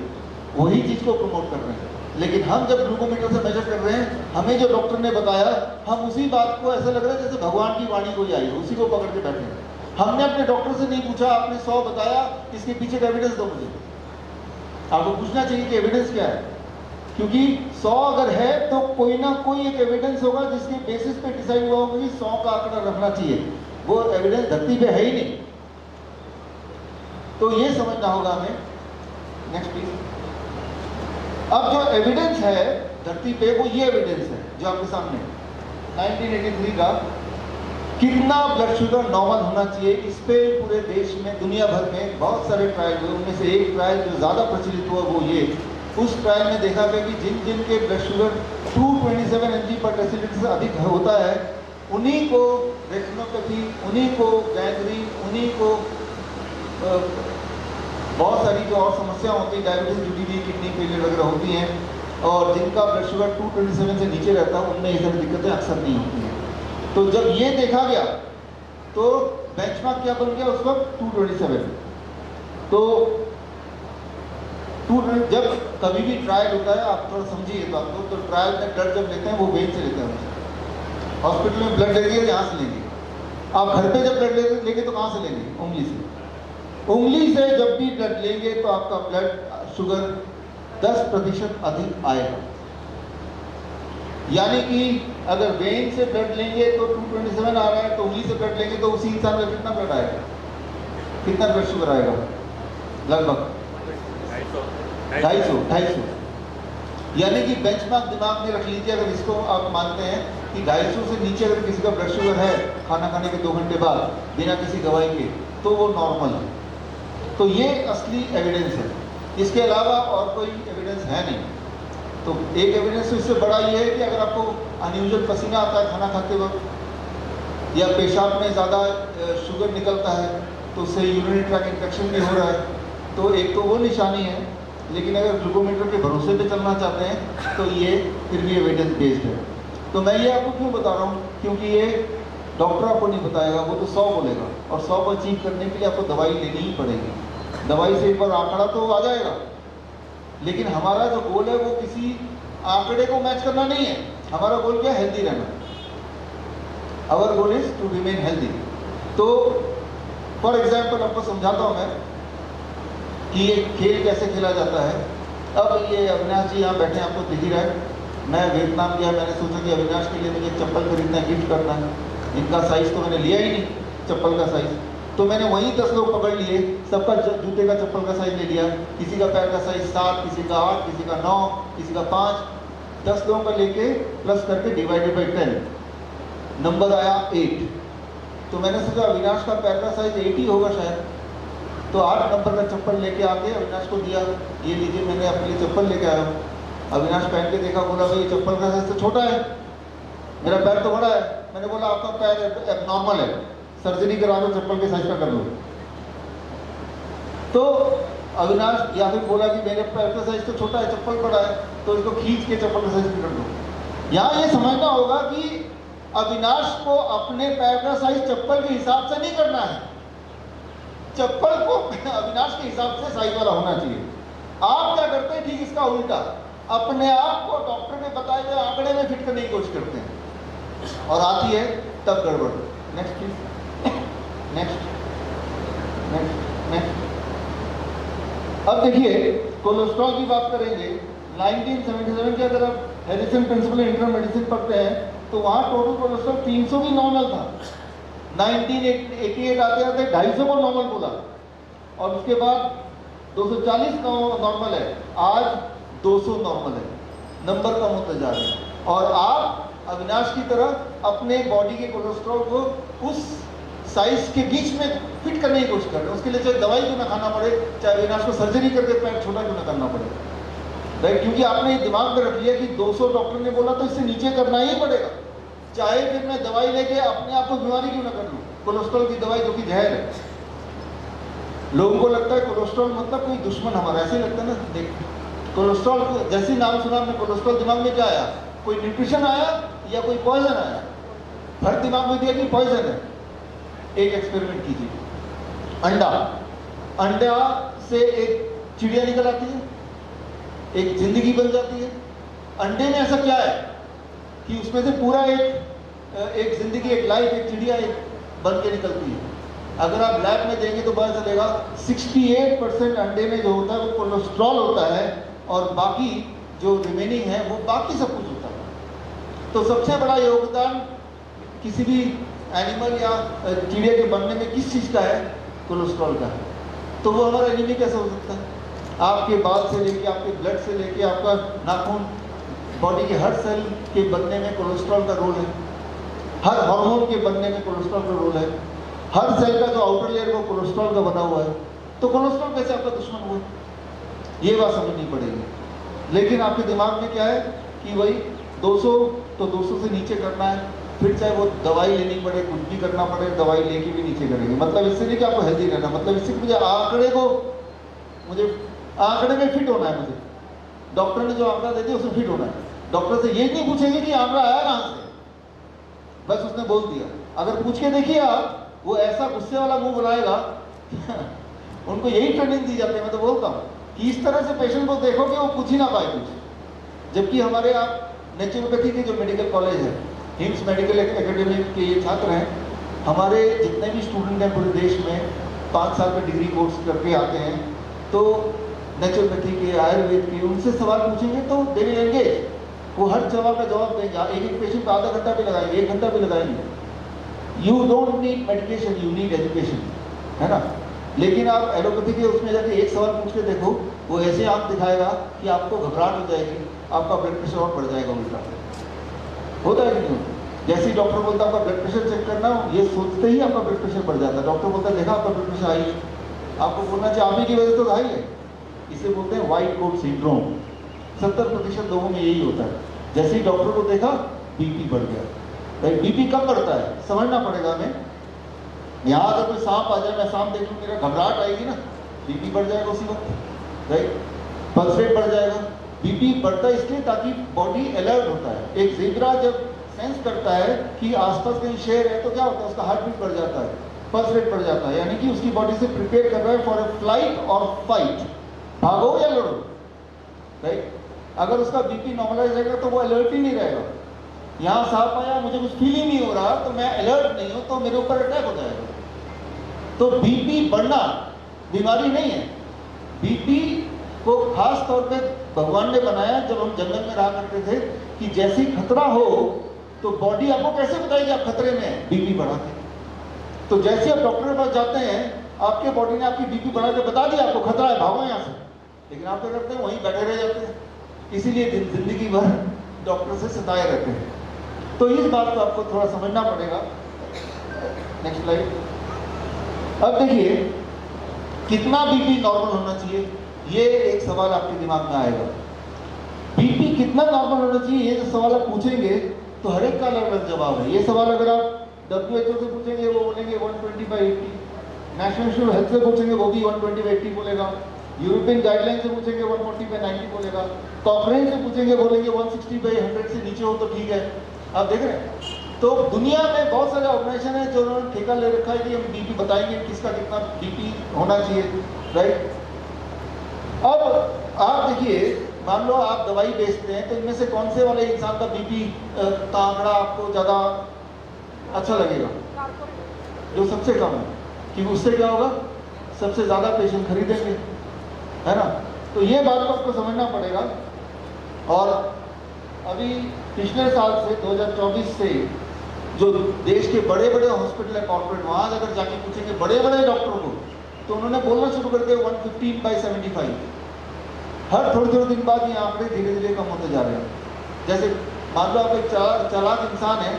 [SPEAKER 2] वही चीज़ को प्रमोट कर रहे हैं। लेकिन हम जब ग्लूकोमीटर से मेजर कर रहे हैं, हमें जो डॉक्टर ने बताया, हम उसी बात को ऐसा लग रहा है जैसे भगवान की वाणी कोई आई हो, उसी को पकड़ के बैठे हैं। हमने अपने डॉक्टर से नहीं पूछा, आपने 100 बताया, इसके पीछे का एविडेंस दो मुझे। आपको पूछना चाहिए कि एविडेंस क्या है, क्योंकि 100 अगर है तो कोई ना कोई एक एविडेंस होगा जिसके बेसिस पे डिसाइड हुआ होगा कि 100 का आंकड़ा रखना चाहिए। वो एविडेंस धरती पे है ही नहीं, तो ये समझना होगा हमें। Next please. अब जो एविडेंस है धरती पे, वो ये एविडेंस है जो आपके सामने 1983 का कितना ब्लड शुगर नॉर्मल होना चाहिए, इस पे पूरे देश में, दुनिया भर में बहुत सारे ट्रायल हुए। उनमें से एक ट्रायल जो ज़्यादा प्रचलित हुआ वो ये, उस ट्रायल में देखा गया कि जिन के ब्लड शुगर 227 mg/dL से अधिक होता है, उन्हीं को रेटिनोपैथी, उन्हीं को गैंग्रीन, उन्हीं को बहुत सारी जो और समस्या होती है, डायबिटीज जुड़ी हुई, किडनी फेलियर वगैरह होती हैं। और जिनका ब्लड शुगर 227 से नीचे रहता है उनमें ये सारी दिक्कतें अक्सर नहीं होती हैं। तो जब ये देखा गया तो बेंचमार्क क्या बन गया उस वक्त 227। तो जब कभी भी ट्रायल होता है, आप थोड़ा समझिए इस बात को, तो ट्रायल में ब्लड जब लेते हैं वो वेन से लेते हैं। हॉस्पिटल में ब्लड लेंगे यहाँ से लेंगे, आप घर पे जब ब्लड लेंगे तो कहाँ से लेंगे? उंगली से। उंगली से जब भी ब्लड लेंगे तो आपका ब्लड शुगर 10% अधिक आएगा। यानी कि अगर वेन से ब्लड लेंगे तो 227 आ रहा है, तो उंगली से ब्लड लेंगे तो उसी इंसान में कितना ब्लड आएगा, कितना ब्लड शुगर आएगा? लगभग 250। यानी कि बेंचमार्क दिमाग में रख लीजिए, अगर इसको आप मानते हैं कि 250 से नीचे अगर किसी का ब्लड शुगर है खाना खाने के 2 घंटे बाद बिना किसी दवाई के, तो वो नॉर्मल है। तो ये असली एविडेंस है, इसके अलावा और कोई एविडेंस है नहीं। तो एक एविडेंस इससे बड़ा ये है कि अगर आपको अनयूजुअल पसीना आता है खाना खाते वक्त, या पेशाब में ज़्यादा शुगर निकलता है, तो उससे यूरिनरी ट्रैक्ट इन्फेक्शन भी हो रहा है, तो एक तो वो निशानी है। लेकिन अगर ग्लूकोमीटर के भरोसे पे चलना चाहते हैं तो ये फिर भी एविडेंस बेस्ड है। तो मैं ये आपको क्यों बता रहा हूँ, क्योंकि ये डॉक्टर आपको नहीं बताएगा, वो तो 100 बोलेगा, और 100 को अचीव करने के लिए आपको दवाई लेनी ही पड़ेगी। दवाई से एक बार आंकड़ा तो आ जाएगा, लेकिन हमारा जो गोल है वो किसी आंकड़े को मैच करना नहीं है। हमारा गोल क्या है? हेल्दी रहना। Our goal is to remain healthy. तो फॉर एग्जाम्पल आपको समझाता हूँ मैं कि ये खेल कैसे खेला जाता है। अब ये अविनाश जी यहाँ बैठे हैं, आपको दिख ही रहा है। मैं वियतनाम गया, मैंने सोचा कि अविनाश के लिए मुझे चप्पल खरीदना है, गिफ्ट करना है। इनका साइज़ तो मैंने लिया ही नहीं, चप्पल का साइज़। तो मैंने वहीं 10 लोग पकड़ लिए, सबका जूते का चप्पल का साइज़ ले लिया। किसी का पैर का साइज़ 7, किसी का 8, किसी का 9, किसी का 5, 10 लोगों का लेके प्लस करके डिवाइडेड बाई 10, नंबर आया 8। तो मैंने सोचा अविनाश का पैर का साइज़ 8 ही होगा शायद। तो 8 नंबर का चप्पल लेके आके अविनाश को दिया, ये लीजिए मैंने अपने लिए चप्पल लेके आया हूँ। अविनाश पहन के देखा, बोला भाई ये चप्पल का साइज तो छोटा है, मेरा पैर तो बड़ा है। मैंने बोला आपका पैर एबनॉर्मल है, सर्जरी करा दो, चप्पल के साइज का कर लो। तो अविनाश या फिर बोला कि मेरे पैर का साइज तो छोटा है, चप्पल बड़ा है, तो इसको खींच के चप्पल का साइज कर दो। यहाँ ये समझना होगा कि अविनाश को अपने पैर का साइज चप्पल के हिसाब से नहीं करना है, चप्पल को अविनाश के हिसाब से साइज वाला होना चाहिए। आप क्या करते हैं? ठीक इसका उल्टा, अपने आप को डॉक्टर ने बताए गए आंकड़े में फिट करने की कोशिश करते हैं, और आती है तब गड़बड़। Next please, next next next. अब देखिए कोलेस्ट्रॉल की बात करेंगे। 1977 के अगर आप हेरिसन प्रिंसिपल इंटरनल मेडिसिन पढ़ते हैं तो वहाँ टोटल कोलेस्ट्रॉल 300 भी नॉर्मल था। 1988 आते आते 250 को नॉर्मल बोला, और उसके बाद 240 नॉर्मल है, आज 200 नॉर्मल है। नंबर कम होते जा रहे हैं, और आप अविनाश की तरह अपने बॉडी के कोलेस्ट्रॉल को उस साइज के बीच में फिट करने की कोशिश कर रहे हैं। उसके लिए चाहे दवाई क्यों ना खाना पड़े, चाहे अविनाश को सर्जरी करके पैर छोटा क्यों ना करना पड़े, राइट? क्योंकि आपने ये दिमाग में रख लिया कि 200 डॉक्टर ने बोला तो इससे नीचे करना ही पड़ेगा, चाहे फिर मैं दवाई लेके अपने आप को बीमारी क्यों ना कर लूँ। कोलेस्ट्रॉल की दवाई जो कि जहर है। लोगों को लगता है कोलेस्ट्रॉल मतलब कोई दुश्मन हमारा, ऐसे लगता है ना। देख, कोलेस्ट्रॉल जैसे नाम सुना आपने, कोलेस्ट्रॉल दिमाग में क्या आया? कोई न्यूट्रिशन आया या कोई पॉइजन आया? हर दिमाग में दिया कि पॉइजन है। एक एक्सपेरिमेंट कीजिए, अंडा से एक चिड़िया निकल आती है, एक जिंदगी बन जाती है। अंडे में ऐसा क्या है कि उसमें से पूरा एक जिंदगी, एक लाइफ, एक चिड़िया एक बन के निकलती है। अगर आप लैब में देंगे तो पता चलेगा 68% अंडे में जो होता है वो कोलेस्ट्रॉल होता है, और बाकी जो रिमेनिंग है वो बाकी सब कुछ होता है। तो सबसे बड़ा योगदान किसी भी एनिमल या चिड़िया के बनने में किस चीज़ का है? कोलेस्ट्रॉल का है। तो वो हमारा एनिमी कैसे हो सकता है? आपके बाल से लेके, आपके ब्लड से लेके, आपका नाखून, बॉडी के हर सेल के बनने में कोलेस्ट्रॉल का रोल है। हर हार्मोन के बनने में कोलेस्ट्रॉल का रोल है। हर सेल का जो आउटर लेयर वो कोलेस्ट्रॉल का बना हुआ है। तो कोलेस्ट्रॉल कैसे आपका दुश्मन हुआ? ये बात समझनी पड़ेगी। लेकिन आपके दिमाग में क्या है कि वही 200 तो 200 से नीचे करना है, फिर चाहे वो दवाई लेनी पड़े, कुछ भी करना पड़े, दवाई लेके भी नीचे करेंगे। मतलब इससे नहीं कि आपको हेल्दी रहना, मतलब इससे मुझे आंकड़े में फिट होना है। मुझे डॉक्टर ने जो आंकड़ा दे दिया उसमें फिट होना है। डॉक्टर से ये नहीं पूछेंगे कि आंकड़ा आया कहाँ से, बस उसने बोल दिया। अगर पूछ के देखिए आप, वो ऐसा गुस्से वाला मुंह बनाएगा उनको यही ट्रेनिंग दी जाती है। मैं तो बोलता हूँ कि इस तरह से पेशेंट को देखो कि वो पूछ ही ना पाए कुछ। जबकि हमारे आप नेचुरोपैथी के जो मेडिकल कॉलेज है, हिम्स मेडिकल एकेडमी के ये छात्र हैं, हमारे जितने भी स्टूडेंट हैं पूरे देश में 5 साल का डिग्री कोर्स करके आते हैं, तो नेचुरोपैथी के, आयुर्वेद के, उनसे सवाल पूछेंगे तो दे विल एंगेज। वो हर सवाल का जवाब देंगे। एक एक पेशेंट आधा घंटा भी लगाएंगे, 1 घंटा भी लगाएंगे। You don't need medication, you need education, है ना। लेकिन आप एलोपैथी के उसमें जाके एक सवाल पूछ के देखो, वो ऐसे आंख दिखाएगा कि आपको घबराहट हो जाएगी, आपका ब्लड प्रेशर और बढ़ जाएगा उल्टा। होता है कि नहीं? जैसे ही डॉक्टर बोलता है आपका ब्लड प्रेशर चेक करना, ये सोचते ही आपका ब्लड प्रेशर बढ़ जाता है। डॉक्टर बोलता है देखा आपका ब्लड प्रेशर हाई है, आपको बोलना चाहिए आप ही की वजह से तो हाई है। इसे बोलते हैं व्हाइट कोट सिंड्रोम। 70% लोगों में यही होता है। जैसे ही डॉक्टर को देखा बीपी बढ़ गया। भाई बीपी कब बढ़ता है समझना पड़ेगा हमें। यहाँ अगर कोई सांप आ जाए, मैं सांप देख लूँ, मेरा घबराहट आएगी ना, बीपी बढ़ जाएगा उसी वक्त, राइट। पल्स रेट बढ़ जाएगा। बीपी बढ़ता है इसलिए ताकि बॉडी अलर्ट होता है। एक ज़ेब्रा जब सेंस करता है कि आसपास कहीं शेर है तो क्या होता है, उसका हार्ट बीट बढ़ जाता है, पल्स रेट बढ़ जाता है, यानी कि उसकी बॉडी से प्रिपेयर कर रहा है फॉर ए फ्लाइट और फाइट, भागो या लड़ो, राइट। अगर उसका बीपी नॉर्मलाइज रहेगा तो वो अलर्ट ही नहीं रहेगा। यहाँ सांप आया, मुझे कुछ फील ही नहीं हो रहा, तो मैं अलर्ट नहीं हूँ, तो मेरे ऊपर अटैक हो जाएगा। तो बीपी बढ़ना बीमारी नहीं है। बीपी को खास तौर पे भगवान ने बनाया जब हम जंगल में रहा करते थे कि जैसे ही खतरा हो तो बॉडी आपको कैसे बताएगी आप खतरे में हैं, बीपी बढ़ा के। तो जैसे आप डॉक्टर के पास जाते हैं, आपके बॉडी ने आपकी बीपी बढ़ा के बता दिया आपको खतरा है, भागो यहाँ से। लेकिन आप क्या करते हैं, वहीं बैठे रह जाते हैं। इसीलिए जिंदगी भर डॉक्टर से सताए रहते हैं। तो इस बात को आपको थोड़ा समझना पड़ेगा। Next slide. अब देखिए कितना बीपी नॉर्मल होना चाहिए, ये एक सवाल आपके दिमाग में आएगा। बीपी कितना नॉर्मल होना चाहिए, ये जो सवाल आप पूछेंगे तो हर एक का अलग अलग जवाब है। ये सवाल अगर आप WHO से पूछेंगे वो बोलेंगे 120/80, नेशनल इंस्टीट्यूट हेल्थ से पूछेंगे वो भी 120/80 बोलेगा, यूरोपियन गाइडलाइन से पूछेंगे 140/90 बोलेगा, कॉकरेन से पूछेंगे बोलेंगे 160/100 से नीचे हो तो ठीक है। आप देख रहे हैं, तो दुनिया में बहुत सारे ऑर्गेनाइजेशन है जो उन्होंने ठेका ले रखा है कि हम बीपी बताएंगे किसका कितना बीपी होना चाहिए, राइट। अब आप देखिए, मान लो आप दवाई बेचते हैं, तो इनमें से कौन से वाले इंसान का बीपी का आंकड़ा आपको ज़्यादा अच्छा लगेगा? जो सबसे कम है, क्योंकि उससे क्या होगा, सबसे ज़्यादा पेशेंट खरीदेंगे, है ना। तो ये बात को आपको समझना पड़ेगा। और अभी पिछले साल से 2024 से जो देश के बड़े बड़े हॉस्पिटल है कॉर्पोरेट, वहाँ अगर जाके पूछेंगे बड़े बड़े डॉक्टरों को, तो उन्होंने बोलना शुरू कर दिया 115/75। हर थोड़े दिन बाद ये आंकड़े धीरे धीरे कम होते जा रहे हैं। जैसे मान लो आप एक चालाक इंसान है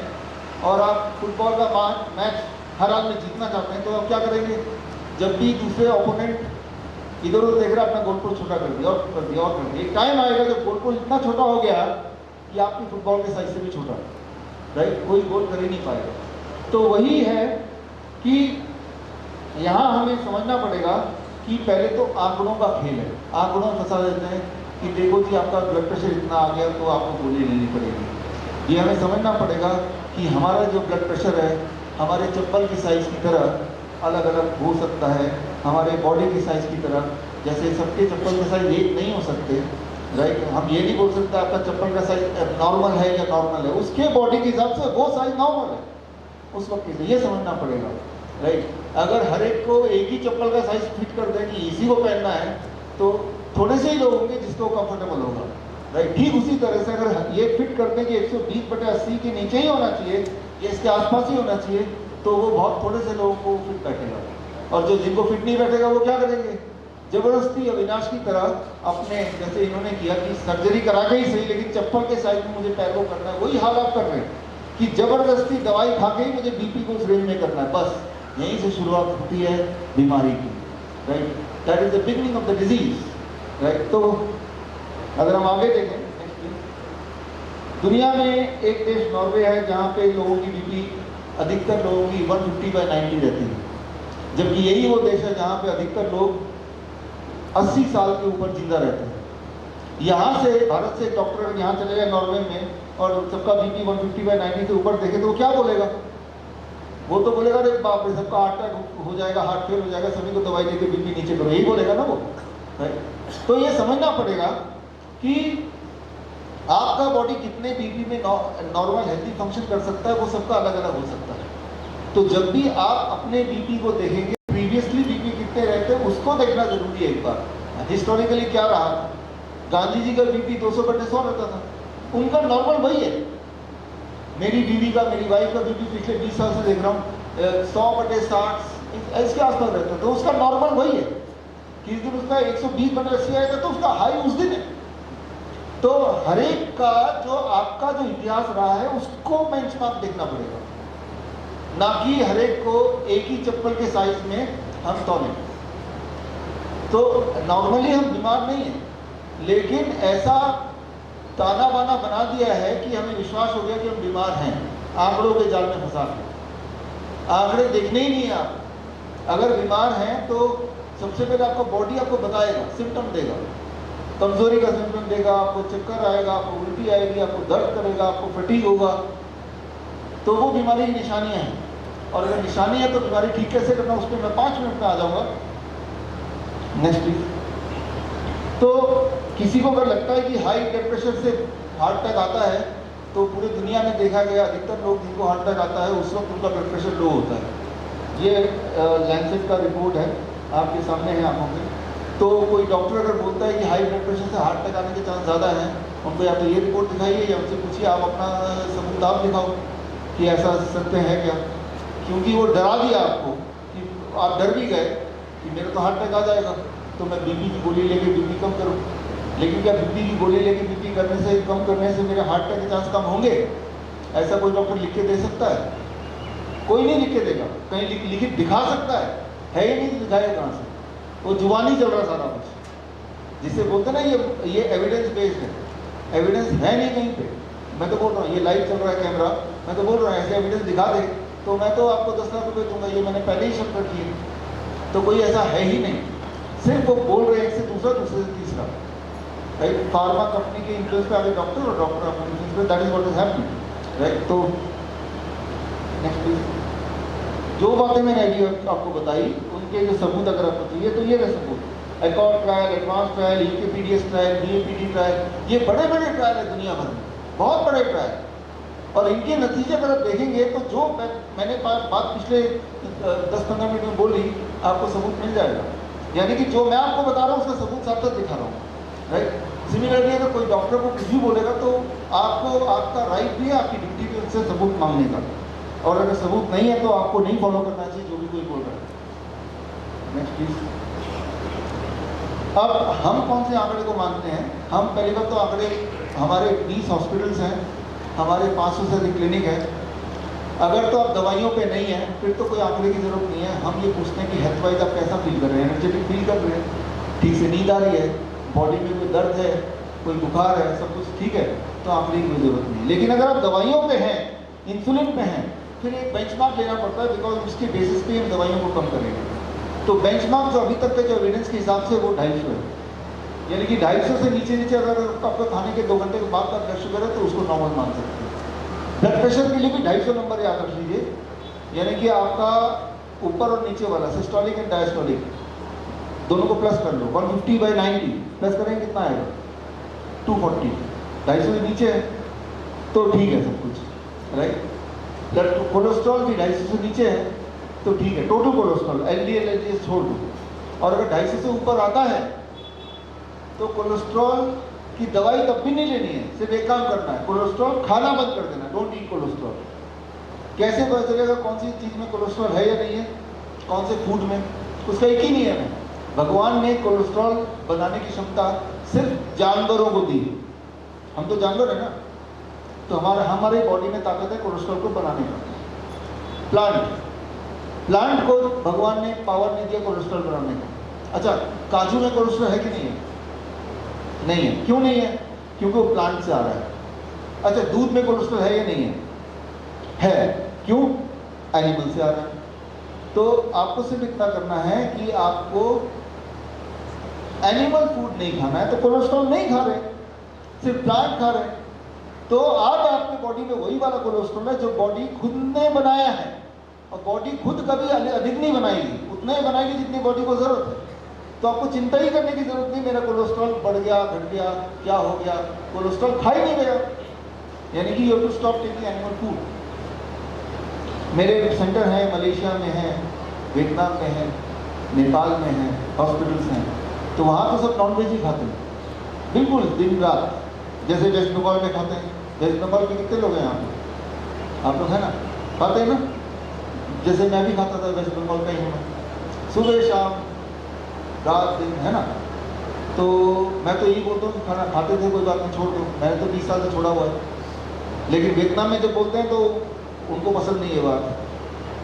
[SPEAKER 2] और आप फुटबॉल का मैच हर हाल में जीतना चाहते हैं, तो आप क्या करेंगे, जब भी दूसरे ओपोनेंट इधर उधर देख रहा है अपना गोलपोस्ट छोटा कर दिया और कर दिया और कर दिया। एक टाइम आएगा जब गोलपोस्ट इतना छोटा हो गया कि आपकी फुटबॉल के साइज से भी छोटा, राइट, कोई गोल कर ही नहीं पाएगा। तो वही है कि यहाँ हमें समझना पड़ेगा कि पहले तो आंकड़ों का खेल है। आंकड़ों में फंसा देते हैं कि देखो जी आपका ब्लड प्रेशर इतना आ गया तो आपको गोली लेनी पड़ेगी। ये हमें समझना पड़ेगा कि हमारा जो ब्लड प्रेशर है हमारे चप्पल की साइज़ की तरह अलग अलग हो सकता है, हमारे बॉडी की साइज़ की तरह। जैसे सबके चप्पल के साइज एक नहीं हो सकते, राइट। हम ये नहीं बोल सकते आपका चप्पल का साइज नॉर्मल है या नॉर्मल है, उसके बॉडी के हिसाब से वो साइज नॉर्मल है उस वक्त के लिए, ये समझना पड़ेगा, राइट। अगर हर एक को एक ही चप्पल का साइज फिट कर दें कि इसी को पहनना है, तो थोड़े से ही लोग होंगे जिसको कंफर्टेबल होगा, राइट। ठीक उसी तरह से अगर ये फिट कर दें कि 120/80 के नीचे ही होना चाहिए या इसके आसपास ही होना चाहिए, तो वो बहुत थोड़े से लोगों को फिट बैठेगा। और जो जिनको फिट नहीं बैठेगा वो क्या करेंगे, जबरदस्ती अविनाश की तरह अपने, जैसे इन्होंने किया कि सर्जरी करा के ही सही लेकिन चप्पल के साइज में मुझे पैर को करना है, वही हाल आप कर रहे हैं कि जबरदस्ती दवाई खा के ही मुझे बीपी को उस रेंज में करना है। बस यहीं से शुरुआत होती है बीमारी की, right. That is the beginning of the disease, right. तो अगर हम आगे देखें, दुनिया में एक देश नॉर्वे है जहाँ पे लोगों की बीपी, अधिकतर लोगों की 150/90 रहती है, जबकि यही वो देश है जहाँ पे अधिकतर लोग 80 साल के ऊपर जिंदा रहते हैं। यहाँ से भारत से डॉक्टर यहाँ चले गए नॉर्वे में और सबका बीपी 150/90 से ऊपर देखे तो वो क्या बोलेगा, वो तो बोलेगा अरे बाप रे सबका हार्ट अटैक हो जाएगा, हार्ट फेल हो जाएगा, सभी को दवाई देके बीपी नीचे करो, यही बोलेगा ना वो, राइट। तो ये समझना पड़ेगा कि आपका बॉडी कितने बीपी में नॉर्मल हेल्थी फंक्शन कर सकता है, वो सबका अलग अलग हो सकता है। तो जब भी आप अपने बीपी को देखेंगे, प्रीवियसली बीपी कितने रहते हैं उसको देखना जरूरी है। एक बार हिस्टोरिकली क्या रहा था, गांधी जी का बीपी 200/100 रहता था, उनका नॉर्मल वही है। मेरी बीवी का, मेरी वाइफ का बीपी पिछले 20 साल से देख रहा हूँ 100/60 इसके आसपास रहता है, तो उसका नॉर्मल वही है। किस दिन उसका 120/80 आएगा तो उसका हाई उस दिन है। तो हर एक का जो आपका जो इतिहास रहा है उसको बेंचमार्क देखना पड़ेगा, ना कि हर एक को एक ही चप्पल के साइज में हम तौलें। तो नॉर्मली हम बीमार नहीं हैं, लेकिन ऐसा ताना बाना बना दिया है कि हमें विश्वास हो गया कि हम बीमार हैं। आंकड़ों के जाल में फंसा है, आंकड़े देखने ही नहीं है आप। अगर बीमार हैं तो सबसे पहले आपका बॉडी आपको बताएगा, सिम्टम देगा, कमजोरी का सिम्टम देगा, आपको चक्कर आएगा, आपको उल्टी आएगी, आपको दर्द करेगा, आपको फटीग होगा, तो वो बीमारी की निशानियां हैं। और अगर निशानी है तो बीमारी ठीक कैसे करना, उस पर मैं 5 मिनट में आ जाऊंगा। Next please. तो किसी को अगर लगता है कि हाई ब्लड प्रेशर से हार्ट अटैक आता है, तो पूरी दुनिया में देखा गया अधिकतर लोग जिनको हार्ट अटैक आता है उस वक्त उनका ब्लड प्रेशर लो होता है। ये लैंसेट का रिपोर्ट है, आपके सामने है आंखों में। तो कोई डॉक्टर अगर बोलता है कि हाई ब्लड प्रेशर से हार्ट अटैक आने के चांस ज़्यादा हैं, उनको या तो ये रिपोर्ट दिखाइए या उनसे पूछिए आप अपना सबूत आप दिखाओ कि ऐसा सत्य है क्या। क्योंकि वो डरा दिया आपको कि आप डर भी गए कि मेरे तो हार्ट अटैक आ जाएगा, तो मैं बीपी की गोली लेके बीपी कम करूँ। लेकिन क्या बीपी की गोली लेके बीपी कम करने से मेरे हार्ट अटैक के चांस कम होंगे? ऐसा कोई डॉक्टर लिख के दे सकता है? कोई नहीं लिख के देगा। कहीं लिखित दिखा सकता है ही नहीं, तो दिखाएगा कहाँ से? वो जुबानी चल रहा सारा कुछ, जिसे बोलते ना ये एविडेंस बेस्ड है। एविडेंस है नहीं कहीं पे। मैं तो बोल रहा हूँ ये लाइव चल रहा है कैमरा, मैं तो बोल रहा हूँ ऐसे एविडेंस दिखा दे तो मैं तो आपको 10 लाख रुपये दूंगा, ये मैंने पहले ही शब्द रखी है। तो कोई ऐसा है ही नहीं, सिर्फ वो बोल रहे हैं एक से दूसरा, दूसरे से तीसरा। राइट, फार्मा कंपनी के इन्फ्लुएंस पे आगे डॉक्टर और डॉक्टर अपने इन्फ्लुएंस पे, that is what is happening. Right, तो नेक्स्ट प्लीज। जो बातें मैंने अभी आपको बताई उनके जो सबूत अगर आपको चाहिए तो ये रहे सबूत। ACCORD trial, ADVANCE trial, UKPDS trial, BAPD trial, ये बड़े बड़े ट्रायल है दुनिया भर में, बहुत बड़े ट्रायल। और इनके नतीजे अगर आप देखेंगे तो जो मैंने बात पिछले 10-15 मिनट में बोली, आपको सबूत मिल जाएगा। यानी कि जो मैं आपको बता रहा हूँ उसका सबूत साथ साथ दिखा रहा हूँ। राइट, सिमिलरली अगर कोई डॉक्टर को कुछ भी बोलेगा तो आपको, आपका राइट भी है, आपकी ड्यूटी भी उनसे सबूत मांगने का। और अगर सबूत नहीं है तो आपको नहीं फॉलो करना चाहिए जो भी कोई बोल रहा है। Next please. अब हम कौन से आंकड़े को मानते हैं? हम पहली बात तो आंकड़े, हमारे 20 हॉस्पिटल्स हैं, हमारे 500 से अधिक क्लिनिक है। अगर तो आप दवाइयों पे नहीं हैं फिर तो कोई आंकड़े की जरूरत नहीं है। हम ये पूछते हैं कि हेल्थ वाइज आप कैसा फील कर रहे हैं, एनर्जेटिक फील कर रहे हैं, ठीक से नींद आ रही है, बॉडी में कोई दर्द है, कोई बुखार है, सब कुछ ठीक है, तो आंकड़े की कोई जरूरत नहीं है। लेकिन अगर आप दवाइयों पे हैं, इंसुलिन पे हैं, फिर एक बेंचमार्क लेना पड़ता है, बिकॉज उसके बेसिस पे हम दवाइयों को कम करेंगे। तो बेंचमार्क जो अभी तक के जो एविडेंस के हिसाब से वो 250 है। यानी कि 250 से नीचे अगर आपका खाने के 2 घंटे के बाद का ब्लड शुगर है तो उसको नॉर्मल मान सकते हैं। ब्लड प्रेशर के लिए भी 250 नंबर याद रख लीजिए। यानी कि आपका ऊपर और नीचे वाला सिस्टोलिक एंड डायस्टोलिक दोनों को प्लस कर लो। 150/90 प्लस करेंगे कितना आएगा? 240। 250 से नीचे है तो ठीक है सब कुछ। राइट, ब्लड कोलेस्ट्रॉल भी 250 से नीचे है तो ठीक है, टोटल कोलेस्ट्रॉल, LDL LDL छोड़ दो। और अगर 250 से ऊपर आता है तो कोलेस्ट्रॉल की दवाई तब भी नहीं लेनी है, सिर्फ एक काम करना है, कोलेस्ट्रॉल खाना बंद कर देना, डोंट ईट कोलेस्ट्रॉल। कैसे पता चलेगा कौन सी चीज़ में कोलेस्ट्रॉल है या नहीं है, कौन से फूड में? उसका एक ही नियम है, भगवान ने कोलेस्ट्रॉल बनाने की क्षमता सिर्फ जानवरों को दी। हम तो जानवर है ना, तो हमारे बॉडी में ताकत है कोलेस्ट्रॉल को बनाने का। प्लांट को भगवान ने पावर नहीं दिया कोलेस्ट्रॉल बनाने का। अच्छा, काजू में कोलेस्ट्रॉल है कि नहीं है? नहीं है। क्यों नहीं है? क्योंकि वो प्लांट से आ रहा है। अच्छा, दूध में कोलेस्ट्रॉल है या नहीं है? है। क्यों? एनिमल से आ रहा है। तो आपको सिर्फ इतना करना है कि आपको एनिमल फूड नहीं खाना है, तो कोलेस्ट्रॉल नहीं खा रहे, सिर्फ प्लांट खा रहे, तो आज आपकी बॉडी में वही वाला कोलेस्ट्रॉल है जो बॉडी खुद ने बनाया है। और बॉडी खुद कभी अधिक नहीं बनाएगी, उतना ही बनाएगी जितनी बॉडी को जरूरत है। तो आपको चिंता ही करने की जरूरत नहीं मेरा कोलेस्ट्रॉल बढ़ गया, घट गया, क्या हो गया। कोलेस्ट्रॉल खा ही नहीं गया, यानी कि you have to stop taking animal food. मेरे सेंटर हैं, मलेशिया में हैं, वियतनाम में हैं, नेपाल में हैं, हॉस्पिटल्स हैं, तो वहाँ तो सब नॉनवेज ही खाते हैं, बिल्कुल दिन रात। जैसे वेस्ट बंगाल में खाते हैं, वेस्ट बंगाल के कितने लोग हैं यहाँ पे? आप लोग हैं ना, खाते हैं ना? जैसे मैं भी खाता था, वेस्ट बंगाल का ही हूँ, सुबह शाम रात दिन, है ना? तो मैं तो यही बोलता हूँ खाना खाते थे, कोई बात नहीं, छोड़ दो। मैंने तो 20 साल से छोड़ा हुआ है। लेकिन वियतनाम में जब बोलते हैं तो उनको पसंद नहीं है बात,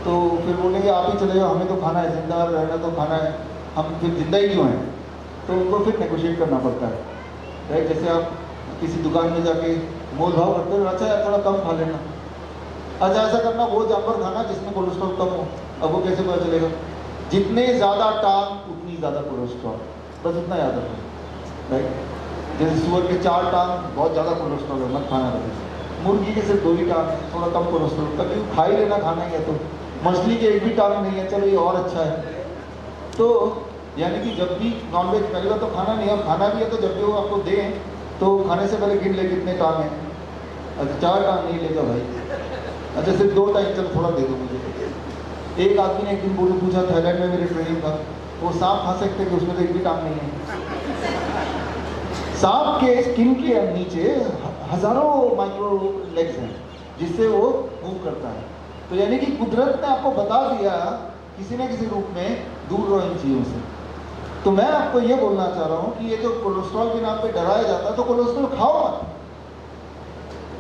[SPEAKER 2] तो फिर बोलेंगे आप ही चले जाओ, हमें तो खाना है, जिंदा रहना तो खाना है, हम फिर जिंदा ही क्यों हैं? तो उनको फिर नेगोशिएट करना पड़ता है, राइट? जैसे आप किसी दुकान में जाके मोल भाव करते हो, अच्छा यार थोड़ा कम खा लेना, अच्छा ऐसा करना वो जानवर खाना जिसमें कोलेस्ट्रॉल कम हो। अब वो कैसे पता चलेगा? जितने ज़्यादा टांग उतनी ज़्यादा कोलेस्ट्रॉल, बस इतना याद रखो, राइट? जैसे सुअर के 4 टांग बहुत ज़्यादा कोलेस्ट्रॉल है, मत खाना कभी। मुर्गी के सिर्फ 2 ही टांग है, थोड़ा कम कोलेस्ट्रॉल, कभी खा ही लेना, खाना ही है तो। मछली के 1 भी टांग नहीं है, चलो ये और अच्छा है। तो यानी कि जब भी नॉनवेज, पहली बार तो खाना नहीं है, और खाना भी है तो जब भी वो आपको दें तो खाने से पहले गिन ले कितने टांग हैं। अच्छा 4 टांग नहीं लेगा भाई, अच्छा सिर्फ 2 टाइम, चलो थोड़ा दे दो मुझे। एक आदमी ने एक दिन बोलो पूछा, थाईलैंड में मेरे ट्रेनिंग था, वो सांप खा सकते कि उसमें तो 1 भी टांग नहीं है। सांप के स्किन के नीचे हजारों माइक्रो लेग्स हैं जिससे वो मूव करता है। तो यानी कि कुदरत ने आपको बता दिया किसी न किसी रूप में, दूर रहो इन चीज़ों से। तो मैं आपको ये बोलना चाह रहा हूँ कि ये जो कोलेस्ट्रॉल के नाम पे डराया जाता है, तो कोलेस्ट्रॉल खाओ मत।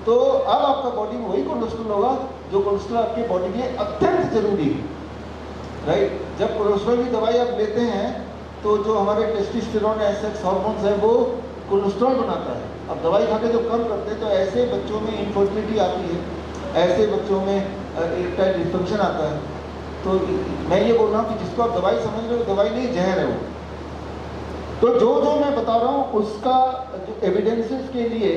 [SPEAKER 2] तो अब आपका बॉडी में वही कोलेस्ट्रॉल होगा जो कोलेस्ट्रॉल आपकी बॉडी के लिए अत्यंत जरूरी है, राइट? जब कोलेस्ट्रॉल की दवाई आप लेते हैं तो जो हमारे टेस्टोस्टेरोन है, सेक्स हार्मोन्स है, वो कोलेस्ट्रॉल बनाता है। अब दवाई खा के जब कम करते हैं तो ऐसे बच्चों में इनफर्टिलिटी आती है, ऐसे बच्चों में इरेक्टाइल डिस्फंक्शन आता है। तो मैं ये बोल रहा हूँ कि जिसको आप दवाई समझ रहे हो, दवाई नहीं, जहर है वो। तो जो जो मैं बता रहा हूँ उसका जो एविडेंसेस के लिए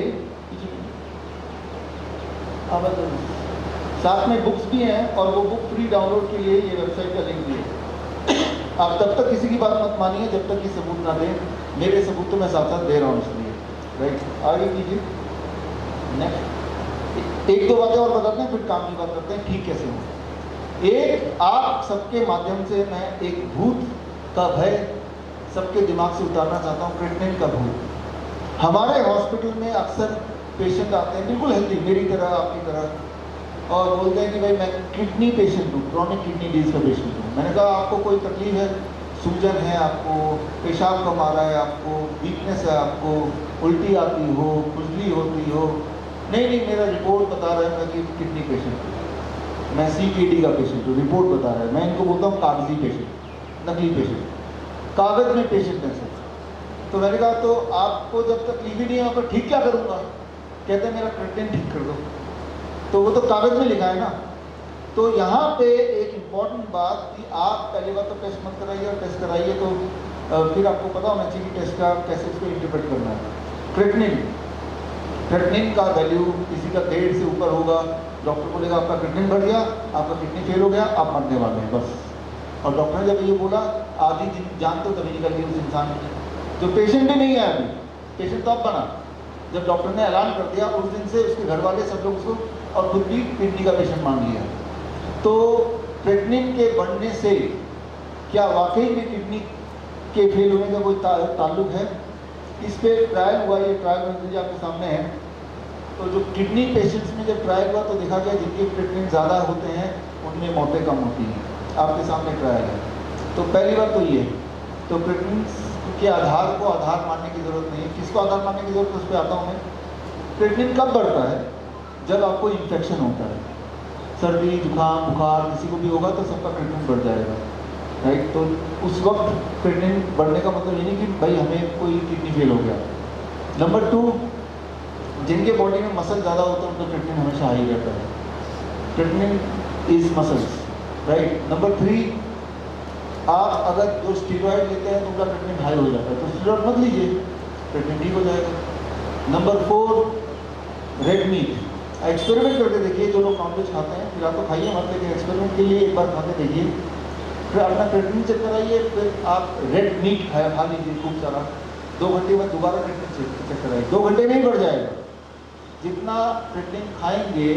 [SPEAKER 2] साथ में बुक्स भी हैं, और वो बुक फ्री डाउनलोड के लिए ये वेबसाइट का लिंक भी है। आप तब तक किसी की बात मत मानिए जब तक कि सबूत ना दें। मेरे सबूत तो मैं साथ साथ दे रहा हूँ, इसलिए, राइट? आगे कीजिए, नेक्स्ट। 1-2 बातें और बताते हैं, फिर काम की बात करते हैं, ठीक कैसे हो। एक, आप सबके माध्यम से मैं एक भूत का भय सबके दिमाग से उतारना चाहता हूँ, क्रिएटिनिन का भूत। हमारे हॉस्पिटल में अक्सर पेशेंट आते हैं बिल्कुल हेल्दी, मेरी तरह आपकी तरह, और बोलते हैं कि भाई मैं किडनी पेशेंट हूँ, क्रॉनिक किडनी डिजीज का पेशेंट हूँ। मैंने कहा आपको कोई तकलीफ है, सूजन है आपको, पेशाब कम आ रहा है आपको, वीकनेस है आपको, उल्टी आती हो, खुजली होती हो? नहीं, मेरा रिपोर्ट बता रहा है मैं कि किडनी पेशेंट हूँ, मैं CKD का पेशेंट हूँ, रिपोर्ट बता रहा है। मैं इनको बोलता हूँ कागजी पेशेंट, नकली पेशेंट, कागज में पेशेंट है सर। तो मैंने कहा तो आपको जब तकलीफ ही नहीं है तो ठीक क्या करूँगा? कहते हैं मेरा क्रिएटिनिन ठीक कर दो। तो वो तो कागज में लिखा है ना। तो यहाँ पे एक इम्पॉर्टेंट बात कि आप पहली बार तो टेस्ट मत कराइए, और टेस्ट कराइए तो फिर आपको पता होना चाहिए कि टेस्ट का कैसे उसको इंटरप्रेट करना है। क्रिएटिनिन का वैल्यू किसी का 1.5 से ऊपर होगा, डॉक्टर बोलेगा आपका क्रिएटिनिन बढ़ गया, आपका किडनी फेल हो गया, आप मरने वाले हैं बस। और डॉक्टर ने जब ये बोला, आधी जान तो तभी निकल गई उस इंसान की, जो पेशेंट भी नहीं है अभी। पेशेंट तो अब बना जब डॉक्टर ने ऐलान कर दिया, उस दिन से उसके घर वाले सब लोग उसको, और खुद भी किडनी का पेशेंट मान लिया। तो क्रिएटिनिन के बढ़ने से क्या वाकई में किडनी के फेल होने का कोई ताल्लुक है? इस पे ट्रायल हुआ, ये ट्रायल नतीजे आपके सामने है। तो जो किडनी पेशेंट्स में जब ट्रायल हुआ तो देखा गया जिनके क्रिएटिनिन ज़्यादा होते हैं उनमें मौतें कम होती हैं। आपके सामने ट्रायल है। तो पहली बात तो ये, तो क्रिएटिनिन के आधार को आधार मानने की ज़रूरत नहीं है। किसको आधार मानने की ज़रूरत है उस पर आता हूँ मैं। क्रिएटिनिन कब बढ़ता है? जब आपको इन्फेक्शन होता है, सर्दी जुकाम बुखार किसी को भी होगा तो सबका क्रिएटिनिन बढ़ जाएगा, राइट? तो उस वक्त क्रिएटिनिन बढ़ने का मतलब ये नहीं कि भाई हमें कोई किडनी फेल हो गया। नंबर 2, जिनके बॉडी में मसल ज़्यादा होता है उनका क्रिएटिनिन हमेशा हाई रहता है। Creatinine is muscles, right? Number 3, आप अगर जो स्टीरॉयड लेते हैं तो उनका क्रिएटिनिन हाई हो जाता है, तो स्टीरॉयड मत लीजिए, क्रिएटिनिन ठीक हो जाएगा। Number 4, red meat. एक्सपेरिमेंट करके देखिए, जो लोग नॉनवेज खाते हैं, फिर आप तो खाइए मत, लेकिन एक्सपेरिमेंट के लिए एक बार खा के देखिए, फिर अपना क्रिएटिनिन चेक कराइए, फिर आप रेड मीट खा लीजिए खूब सारा, 2 घंटे बाद दोबारा क्रिएटिनिन चेक कराइए, 2 घंटे में ही बढ़ जाएगा। जितना क्रिएटिनिन खाएंगे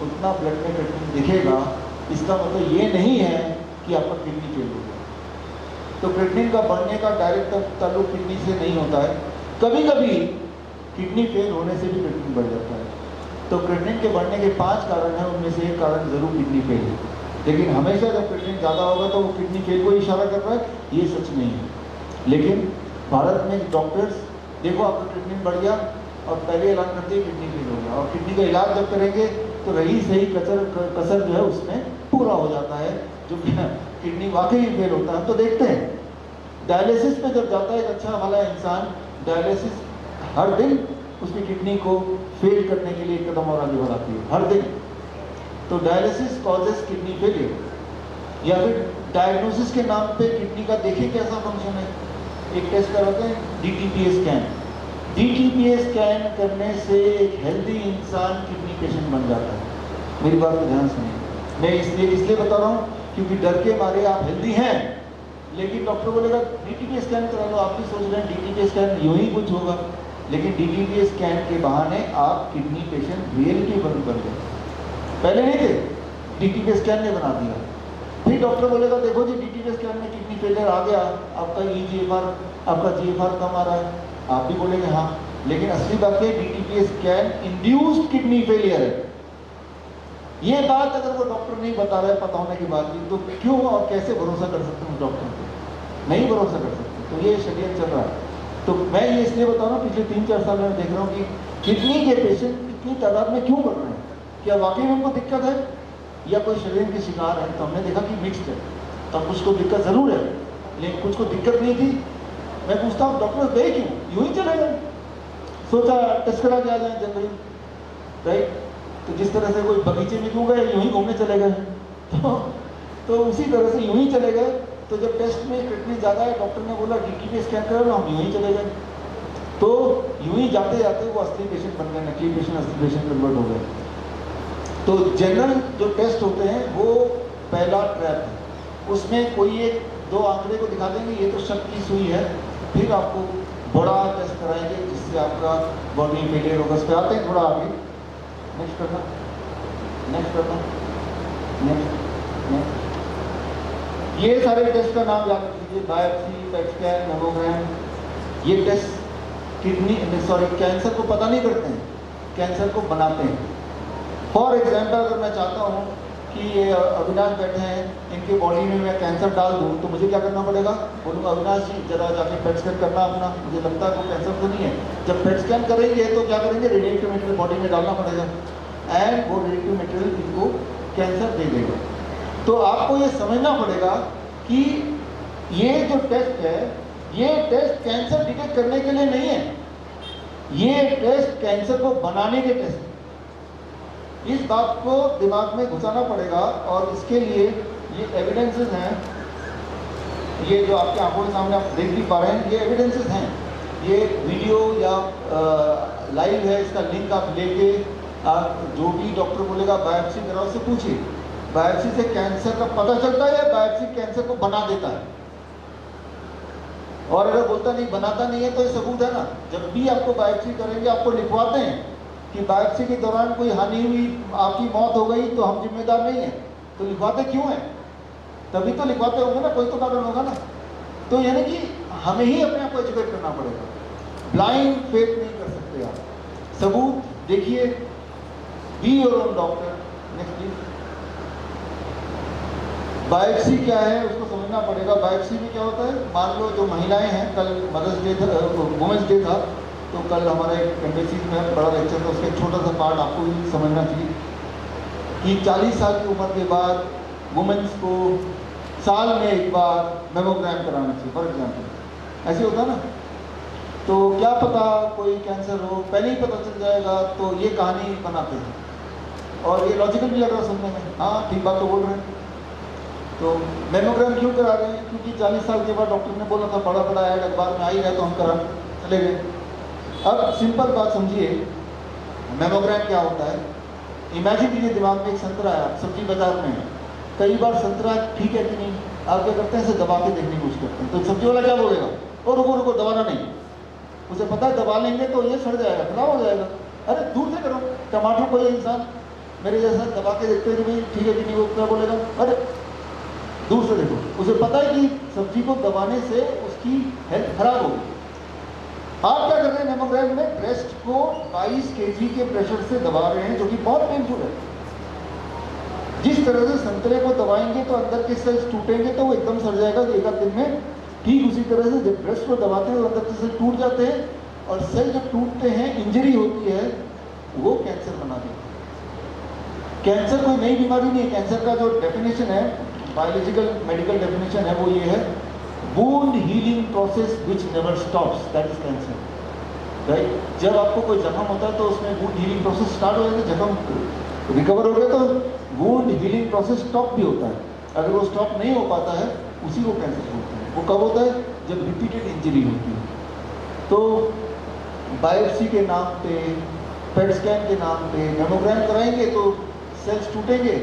[SPEAKER 2] उतना ब्लड में क्रिएटिनिन दिखेगा। इसका मतलब ये नहीं है कि आपका किडनी फेल हो गया। तो क्रिएटिनिन का बढ़ने का डायरेक्ट ताल्लुक किडनी से नहीं होता है। कभी कभी किडनी फेल होने से भी क्रिएटिनिन बढ़ जाता है। तो क्रिएटिनिन के बढ़ने के 5 कारण हैं, उनमें से एक कारण जरूर किडनी फेल है। लेकिन हमेशा जब क्रिएटिनिन ज़्यादा होगा तो वो किडनी फेल को इशारा कर रहा है, ये सच नहीं है। लेकिन भारत में डॉक्टर्स देखो आपका क्रिएटिनिन बढ़ गया और पहले ऐलान करते हैं किडनी फेल हो गया, और किडनी का इलाज जब करेंगे तो रही सही कसर जो है उसमें पूरा हो जाता है, जो किडनी वाकई फेल होता है। हम तो देखते हैं डायलिसिस पे जब जाता है एक अच्छा वाला इंसान, डायलिसिस हर दिन उसकी किडनी को फेल करने के लिए एक कदम और आगे बढ़ाती है हर दिन। तो डायलिसिस कॉजेस किडनी फेलियर। या फिर डायग्नोसिस के नाम पे किडनी का देखिए कैसा फंक्शन है। एक टेस्ट कराते हैं DTPA स्कैन। DTPA स्कैन करने से एक हेल्दी इंसान किडनी पेशेंट बन जाता है। मेरी बात को ध्यान सुनिए, मैं इसलिए बता रहा हूँ क्योंकि डर के मारे आप हेल्दी हैं, लेकिन डॉक्टर बोलेगा DTPA स्कैन करा लो। आप भी सोच रहे हैं DTPA स्कैन यूं ही कुछ होगा, लेकिन DTPA स्कैन के बहाने आप किडनी पेशेंट रियलिटी बन गए। पहले नहीं थे, DTPA स्कैन ने बना दिया। फिर डॉक्टर बोलेगा देखो जी DTPA स्कैन में किडनी फेलियर आ गया, आपका EGFR आपका GFR कम आ रहा है, आप भी बोलेंगे हाँ, लेकिन असली बात है DTPA scan induced kidney failure है। ये बात अगर वो डॉक्टर नहीं बता रहा है पता होने के बाद भी, तो क्यों और कैसे भरोसा कर सकते हैं डॉक्टर पे? नहीं भरोसा कर सकते। तो ये षड्यंत्र चल रहा है। तो मैं ये इसलिए बता रहा हूँ, पिछले 3-4 साल में देख रहा हूँ कि किडनी के पेशेंट इतनी तादाद में क्यों बढ़ रहे हैं। क्या वाकई में उनको दिक्कत है या कोई शरीर के शिकार है? तो हमने देखा कि मिक्सड है। तो कुछ को दिक्कत जरूर है, लेकिन कुछ को दिक्कत नहीं थी। मैं पूछता हूँ डॉक्टर गए क्यों? यूं ही चले गए, सोचा टेस्ट करा के आ जाए जनरली, राइट। तो जिस तरह से कोई बगीचे में क्यों गए, यूं ही घूमने चले गए। तो उसी तरह से यूं ही चले गए। तो जब टेस्ट में क्रिएटिनिन ज़्यादा है, डॉक्टर ने बोला DTPA स्कैन करो, हम यूं ही चले गए। तो यूं ही जाते जाते वो असली पेशेंट बन गए, नकली पेशेंट असली पेशेंट कन्वर्ट हो गए। तो जनरल जो टेस्ट होते हैं वो पहला ट्रैप है। उसमें कोई 1-2 आंकड़े को दिखा देंगे ये तो शक की सुई है, फिर आपको बड़ा टेस्ट कराएंगे जिससे आपका बॉडी में फेलियर होगा। उस पर आते हैं थोड़ा आगे। नेक्स्ट करना, नेक्स्ट। ये सारे टेस्ट का नाम याद रखिए, बायोप्सी, पेट स्कैन, मैमोग्राम। ये टेस्ट कैंसर को पता नहीं करते हैं, कैंसर को बनाते हैं। फॉर एग्जाम्पल अगर मैं चाहता हूँ कि ये अविनाश बैठे हैं, इनके बॉडी में मैं कैंसर डाल दूँ तो मुझे क्या करना पड़ेगा? बोलूँगा अविनाश जी जरा जाके पेट स्कैन करना अपना, मुझे लगता है वो कैंसर तो नहीं है। जब पेट स्कैन करेंगे तो क्या करेंगे? रेडिएटिव मटेरियल बॉडी में डालना पड़ेगा एंड वो रेडिएटिव मटेरियल इनको कैंसर दे देगा। तो आपको ये समझना पड़ेगा कि ये जो टेस्ट है, ये टेस्ट कैंसर डिटेक्ट करने के लिए नहीं है, ये टेस्ट कैंसर को बनाने के टेस्ट है। इस बात को दिमाग में घुसाना पड़ेगा। और इसके लिए ये एविडेंसेस हैं, ये जो आपके आंखों के सामने आप देख भी पा रहे हैं, ये एविडेंसेस हैं। ये वीडियो या लाइव है, इसका लिंक आप लेके जो भी डॉक्टर बोलेगा बायोप्सी कराओ, से पूछिए बायोप्सी से कैंसर का पता चलता है या बायोप्सी कैंसर को बना देता है? और अगर बोलता नहीं, बनाता नहीं है, तो ये सबूत है ना। जब भी आपको बायोप्सी करेंगे आपको लिखवाते हैं कि बायोप्सी के दौरान कोई हानि हुई, आपकी मौत हो गई तो हम जिम्मेदार नहीं है। तो लिखवाते क्यों हैं? तभी तो लिखवाते होंगे ना, कोई तो कारण होगा ना। तो यानी कि हमें ही अपने आप को एजुकेट करना पड़ेगा, ब्लाइंड फेथ नहीं कर सकते आप। सबूत देखिए, be your own doctor. Next please. Biopsy क्या है उसको समझना पड़ेगा। बायोप्सी में क्या होता है, मान लो जो महिलाएं हैं, कल मदर्स डे था, वुमेंस डे था, तो कल हमारा एक एम्बेसी में बड़ा लेक्चर था, उसका एक छोटा सा पार्ट आपको भी समझना चाहिए कि 40 साल की उम्र के बाद वुमेंस को साल में एक बार मेमोग्राम कराना चाहिए। फॉर एग्जाम्पल ऐसे होता है ना। तो क्या पता कोई कैंसर हो, पहले ही पता चल जाएगा, तो ये कहानी बनाते हैं और ये लॉजिकल भी लग रहा है सुनने में। हाँ ठीक बात तो बोल रहे हैं। तो मेमोग्राम क्यों करा रहे हैं? क्योंकि 40 साल के बाद डॉक्टर ने बोला था, बड़ा बड़ा ऐड अखबार में आ ही रहा, तो हम करा चले गए। अब सिंपल बात समझिए, मेमोग्राम क्या होता है। इमेजिन कीजिए दिमाग में एक संतरा है, सब्जी बाजार में है। कई बार संतरा ठीक है कि नहीं, आप क्या करते हैं, इसे दबा के देखने की कोशिश करते हैं। तो सब्जी वाला क्या बोलेगा? और रुको रुको, दबाना नहीं। उसे पता है दबा लेंगे तो ये सड़ जाएगा, खराब हो जाएगा। अरे दूर से करो। टमाटर कोई इंसान मेरे जैसा दबा के देखते हैं कि भाई ठीक है कि नहीं, वो क्या बोलेगा? अरे दूर से देखो। उसे पता है कि सब्जी को दबाने से उसकी हेल्थ खराब होगी। आप क्या कर रहे हैं मेमोग्राम में? ब्रेस्ट को 22 kg के प्रेशर से दबा रहे हैं, जो कि बहुत पेनफुल है। जिस तरह से संतरे को दबाएंगे तो अंदर के सेल्स टूटेंगे तो वो एकदम सड़ जाएगा एक आध दिन में, ठीक उसी तरह से जब ब्रेस्ट को दबाते हैं तो अंदर के सेल टूट जाते हैं, और सेल जब टूटते हैं, इंजरी होती है, वो कैंसर बना देते हैं। कैंसर कोई नई बीमारी नहीं है। कैंसर का जो डेफिनेशन है, बायोलॉजिकल मेडिकल डेफिनेशन है, वो ये है, wound healing process which never stops, that is cancer, right. जब आपको कोई जख्म होता है तो उसमें वुंड हीलिंग प्रोसेस स्टार्ट हो जाता है, जख्म रिकवर हो गया तो वुंड हीलिंग प्रोसेस स्टॉप भी होता है। अगर वो स्टॉप नहीं हो पाता है, उसी को कैंसर बोलते हैं। वो कब होता है? जब रिपीटेड इंजरी होती है। तो बायोप्सी के नाम पे, पेट स्कैन के नाम पे मेमोग्राम कराएंगे तो सेल्स टूटेंगे,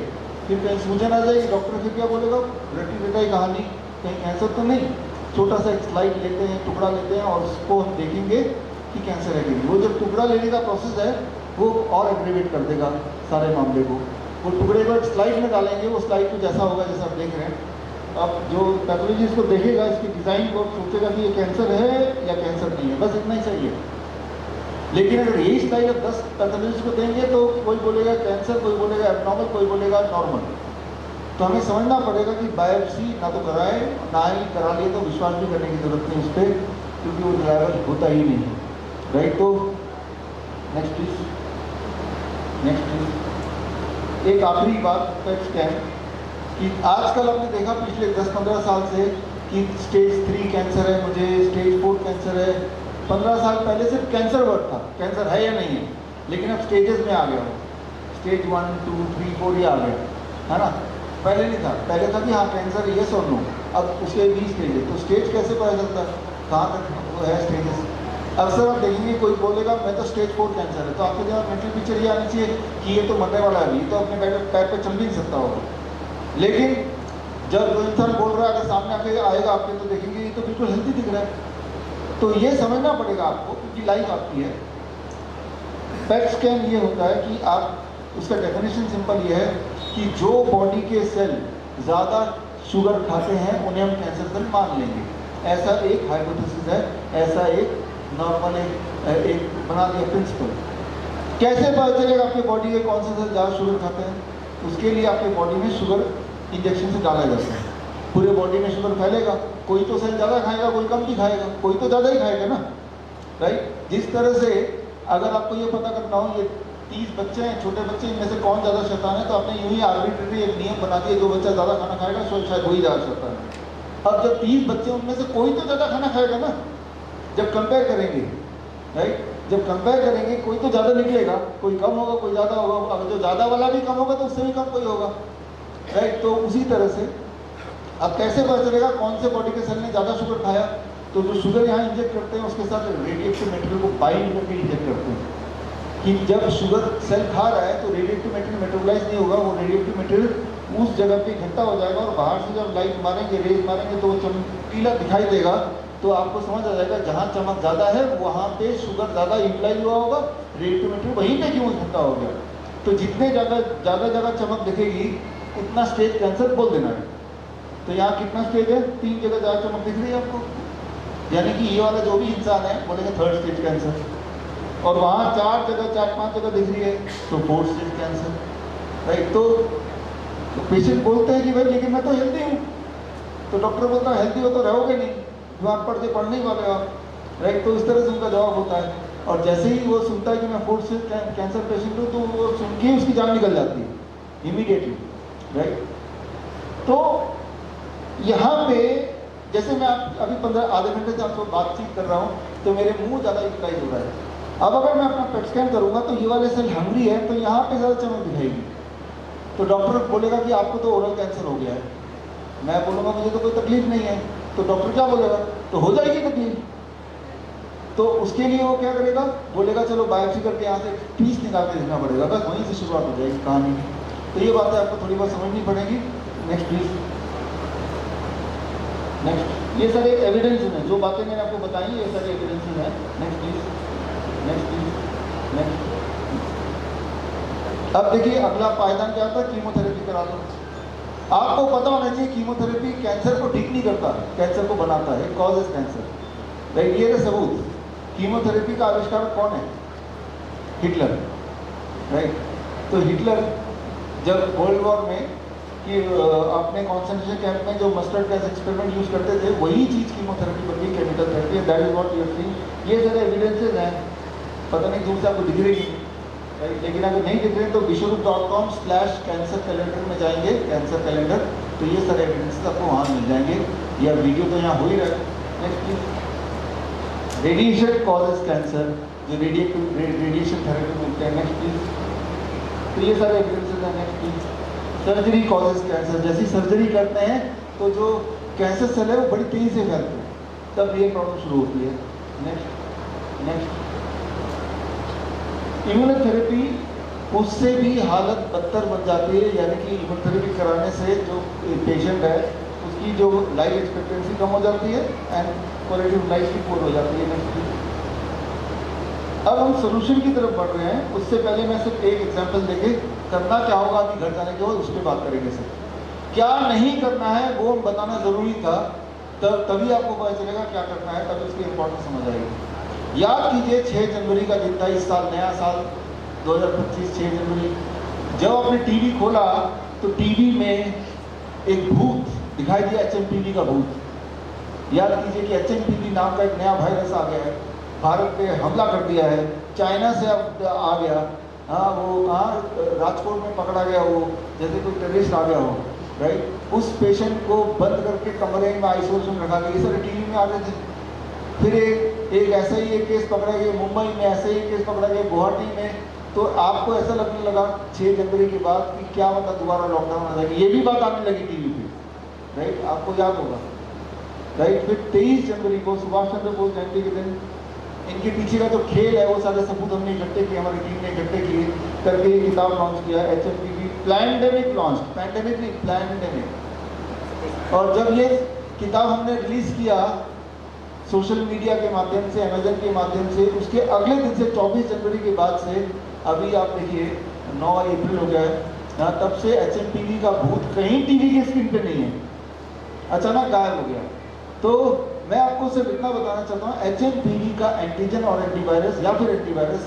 [SPEAKER 2] फिर कहीं सूजन आ जाएगी, डॉक्टर फिर क्या बोलेगा? रटी रटाई कहानी, कहीं कैंसर तो नहीं। छोटा सा एक स्लाइड लेते हैं, टुकड़ा लेते हैं, और उसको हम देखेंगे कि कैंसर है कि नहीं। वो जब टुकड़ा लेने का प्रोसेस है, वो और एग्रीवेट कर देगा सारे मामले को। वो टुकड़े को स्लाइड में डालेंगे, वो स्लाइड तो जैसा होगा जैसा आप देख रहे हैं। अब जो पैथोलॉजिस्ट को देखेगा, इसकी डिज़ाइन को सोचेगा कि ये कैंसर है या कैंसर नहीं है, बस इतना ही चाहिए। लेकिन अगर यही स्टाइल अब 10 पैथोलॉजिस्ट को देंगे तो कोई बोलेगा कैंसर, कोई बोलेगा एबनॉर्मल, कोई बोलेगा नॉर्मल। तो हमें समझना पड़ेगा कि बायोप्सी ना तो कराए, ना ही करा लिए तो विश्वास भी करने की जरूरत नहीं उस पर, क्योंकि वो रिलायबल होता ही नहीं है, राइट। तो नेक्स्ट प्लीज, नेक्स्ट प्लीज। एक आखिरी बात पेट स्कैन कि आजकल हमने देखा पिछले 10-15 साल से कि स्टेज 3 कैंसर है मुझे, स्टेज 4 कैंसर है। 15 साल पहले सिर्फ कैंसर वर्ड था, कैंसर है या नहीं है, लेकिन अब स्टेजेस में आ गया हो, स्टेज 1, 2, 3, 4 ये आ गया, है ना। पहले नहीं था, पहले था कि हाँ कैंसर येस और नो, अब उसके 20 स्टेज है। तो स्टेज कैसे पता चलता है कहाँ तक वो है स्टेजेस? अक्सर आप देखेंगे कोई बोलेगा मैं तो स्टेज 4 कैंसर है, तो आपके दिमाग मेंटल पिक्चर ये आनी चाहिए कि ये तो मरने वाला है, ये तो अपने पैर पे चल भी नहीं सकता होगा। लेकिन जब कोई इंसान बोल रहा है, अगर सामने आके आएगा आपके, तो देखेंगे ये तो बिल्कुल हेल्दी दिख रहा है। तो ये समझना पड़ेगा आपको, क्योंकि लाइफ आपकी है। पेट स्कैन ये होता है कि आप, उसका डेफिनेशन सिंपल ये है कि जो बॉडी के सेल ज़्यादा शुगर खाते हैं उन्हें हम कैंसर सेल मान लेंगे। ऐसा एक हाइपोथेसिस है, ऐसा एक नॉर्मल एक बना दिया प्रिंसिपल। कैसे पता चलेगा आपके बॉडी के कौन से सेल ज़्यादा शुगर खाते हैं? उसके लिए आपके बॉडी में शुगर इंजेक्शन से डाला जाता है, पूरे बॉडी में शुगर फैलेगा। कोई तो सेल ज़्यादा खाएगा, कोई कम भी खाएगा, कोई तो ज़्यादा ही खाएगा ना, राइट। जिस तरह से अगर आपको ये पता करना हो ये 30 बच्चे हैं, छोटे बच्चे, इनमें से कौन ज़्यादा शैतान है, तो आपने यूँ ही आर्बिट्रेरी एक नियम बना दिया, जो बच्चा ज़्यादा खाना खाएगा शायद वही ज़्यादा शैतान है। अब जब 30 बच्चे, उनमें से कोई तो ज़्यादा खाना खाएगा ना, जब कंपेयर करेंगे, राइट। जब कंपेयर करेंगे कोई तो ज़्यादा निकलेगा, कोई कम होगा, कोई ज़्यादा होगा। अगर जो ज़्यादा वाला भी कम होगा तो उससे भी कम कोई होगा, राइट। तो उसी तरह से अब कैसे पता चलेगा कौन से बॉडी के सेल ने ज़्यादा शुगर खाया? तो जो शुगर यहाँ इंजेक्ट करते हैं उसके साथ रेडिएक्टिव मटेरियल को बाइंड करके इंजेक्ट करते हैं कि जब शुगर सेल खा रहा है तो रेडिएक्टिव मटेरियल मेटाबोलाइज नहीं होगा, वो रेडिएक्टिव मटेरियल उस जगह पे इकट्ठा हो जाएगा, और बाहर से जब लाइट मारेंगे, रेज मारेंगे, तो वो चमकीला दिखाई देगा। तो आपको समझ आ जाएगा जहाँ चमक ज़्यादा है वहाँ पे शुगर ज़्यादा यूटिलाइज हुआ होगा, रेडिएक्टिव मटेरियल वहीं पे क्यों इकट्ठा हो गया। तो जितने ज़्यादा जगह चमक दिखेगी उतना स्टेज कैंसर बोल देना है। तो यहाँ कितना स्टेज है? 3 जगह ज़्यादा चमक दिख रही है आपको, यानी कि ये वाला जो भी इंसान है बोलेंगे 3rd स्टेज कैंसर, और वहाँ 4 जगह 4-5 जगह दिख रही है तो 4th स्टेज कैंसर, राइट। तो पेशेंट बोलते हैं कि भाई लेकिन मैं तो हेल्दी हूँ, तो डॉक्टर बोलता है हेल्दी हो तो रहोगे नहीं, दिमाग पढ़ने ही वाले आप, राइट। तो इस तरह से उनका जवाब होता है। और जैसे ही वो सुनता है कि मैं 4th स्टेज कैंसर पेशेंट हूँ, तो वो सुन के उसकी जान निकल जाती है इमीडिएटली, राइट। तो यहाँ पे जैसे मैं अभी 15 आधे घंटे से आपको बातचीत कर रहा हूँ, तो मेरे मुंह ज़्यादा यूटिलाइज हो रहा है। अब अगर मैं अपना पेट स्कैन करूँगा तो ये वाले सेल हंग्री है, तो यहाँ पे ज़्यादा चमक दिखाएगी, तो डॉक्टर बोलेगा कि आपको तो ओरल कैंसर हो गया है। मैं बोलूँगा मुझे तो कोई तकलीफ नहीं है, तो डॉक्टर क्या बोलेगा? तो हो जाएगी तकलीफ। तो उसके लिए वो क्या करेगा? बोलेगा चलो बायोप्सी करके यहाँ से पीस निकाल के देखना पड़ेगा, बस वहीं से शुरुआत हो जाएगी कहानी की। तो ये बातें आपको थोड़ी बहुत समझनी पड़ेगी। Next please, next. ये सारे एविडेंस हैं, जो बातें मैंने आपको बताई ये सारे एविडेंस हैं। Next please, next please, next. अब देखिए अगला पायदान क्या होता है? कीमोथेरेपी करा दो। आपको पता होना चाहिए कीमोथेरेपी कैंसर को ठीक नहीं करता, कैंसर को बनाता है, कॉजेस कैंसर, राइट। ये सबूत कीमोथेरेपी का आविष्कारक कौन है? Hitler, right. तो हिटलर जब वर्ल्ड वॉर में कि अपने कॉन्सेंट्रेशन कैंप में जो मस्टर्ड गैस एक्सपेरिमेंट यूज करते थे, वही चीज़ कीमोथेरेपी बन गई, chemical therapy, that is what you have seen. ये सारे एविडेंसेज हैं, पता नहीं दूर से आपको दिख रही है, राइट। लेकिन अगर नहीं दिख रहे तो विश्वरूप.com/कैंसर कैलेंडर में जाएंगे, कैंसर कैलेंडर, तो ये सारे एविडेंसेज आपको वहाँ मिल जाएंगे। या वीडियो तो यहाँ हो ही रहा है। Next please. Radiation causes cancer, जो रेडिएशन थेरेपी मिलते हैं। Next please. तो ये सारे एविडेंसेज हैं। Next please. Surgery causes cancer, जैसी सर्जरी करते हैं तो जो कैंसर सेल है वो बड़ी तेजी से फैलते हैं, तब ये प्रॉब्लम शुरू होती है। Next next. इम्यूनोथेरेपी, उससे भी हालत बदतर बन जाती है, यानी कि इम्यूनोथेरेपी कराने से जो पेशेंट है उसकी जो लाइफ एक्सपेक्टेंसी कम हो जाती है एंड क्वालिटी ऑफ लाइफ भी पुअर हो जाती है। नेक्स्ट। अब हम सोल्यूशन की तरफ बढ़ रहे हैं, उससे पहले मैं सिर्फ एक एग्जांपल देके करना क्या होगा कि घर जाने के बाद उस पर बात करेंगे सर। क्या नहीं करना है वो बताना ज़रूरी था, तभी आपको पता चलेगा क्या करना है, तभी उसकी इंपॉर्टेंस समझ आएगी। याद कीजिए 6 जनवरी का दिन था, इस साल नया साल 2025, 6 जनवरी। जब आपने टीवी खोला तो टीवी में एक भूत दिखाई दिया, HMPV का भूत। याद कीजिए कि HMPV नाम का एक नया वायरस आ गया है, भारत पे हमला कर दिया है, चाइना से अब आ गया। हाँ, वो कहाँ राजकोट में पकड़ा गया, वो जैसे कोई टेररिस्ट आ गया हो, राइट। उस पेशेंट को बंद करके कमरे में आइसोलेशन रखा गया, ये सारे टीवी में आ रहे थे। फिर एक ऐसा ही एक केस पकड़ा गया मुंबई में, ऐसे ही केस पकड़ा गया गुवाहाटी में। तो आपको ऐसा लगने लगा 6 जनवरी के बाद कि क्या मतलब दोबारा लॉकडाउन आ जाएगी, ये भी बात आने लगी टीवी पे, राइट। आपको याद होगा, राइट। फिर 23 जनवरी को सुभाष चंद्र बोस जयंती के दिन इनके पीछे का जो खेल है वो सारे सबूत हमने इकट्ठे किए, हमारी टीम ने इकट्ठे किए करके ये किताब लॉन्च किया, HMPV प्लैंडेमिक लॉन्च, पैंडेमिक नहीं प्लैंडेमिक। और जब ये किताब हमने रिलीज किया सोशल मीडिया के माध्यम से, अमेजन के माध्यम से, उसके अगले दिन से 24 जनवरी के बाद से अभी आप देखिए 9 अप्रैल हो गया है, तब से HMPV का भूत कहीं टीवी की स्क्रीन पे नहीं है, अचानक गायब हो गया। तो मैं आपको सिर्फ इतना बताना चाहता हूँ, HMPV का एंटीजन और एंटीवायरस या फिर एंटीवायरस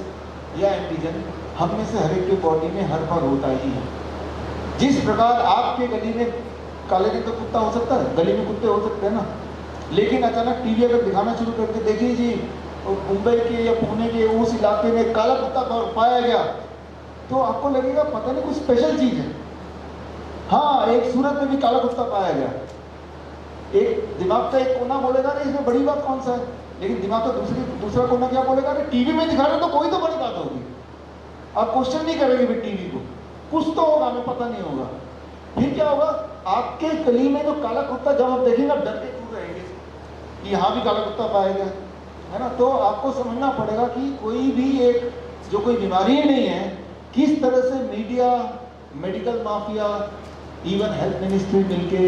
[SPEAKER 2] या एंटीजन हम में से हर एक के बॉडी में हर बार होता ही है। जिस प्रकार आपके गली में काले रंग का कुत्ता हो सकता है, गली में कुत्ते हो सकते हैं ना, लेकिन अचानक टीवी अगर दिखाना शुरू करके देखिए जी मुंबई के या पुणे के उस इलाके में काला कुत्ता पाया गया, तो आपको लगेगा पता नहीं कुछ स्पेशल चीज़ है। हाँ, एक सूरत में भी काला कुत्ता पाया गया, एक दिमाग का एक कोना बोलेगा ना इसमें बड़ी बात कौन सा है, लेकिन दिमाग का दूसरा कोना क्या बोलेगा, अरे टीवी में दिखा रहे तो कोई तो बड़ी बात होगी। आप क्वेश्चन नहीं करेंगे फिर टीवी को, कुछ तो होगा, हमें पता नहीं होगा। फिर क्या होगा, आपके गली में जो काला कुत्ता जब आप देखेंगे आप डर के दूर रहेंगे कि यहाँ भी काला कुत्ता पाया गया, है ना। तो आपको समझना पड़ेगा कि कोई भी एक जो कोई बीमारी नहीं है, किस तरह से media, medical mafia, even health ministry मिलके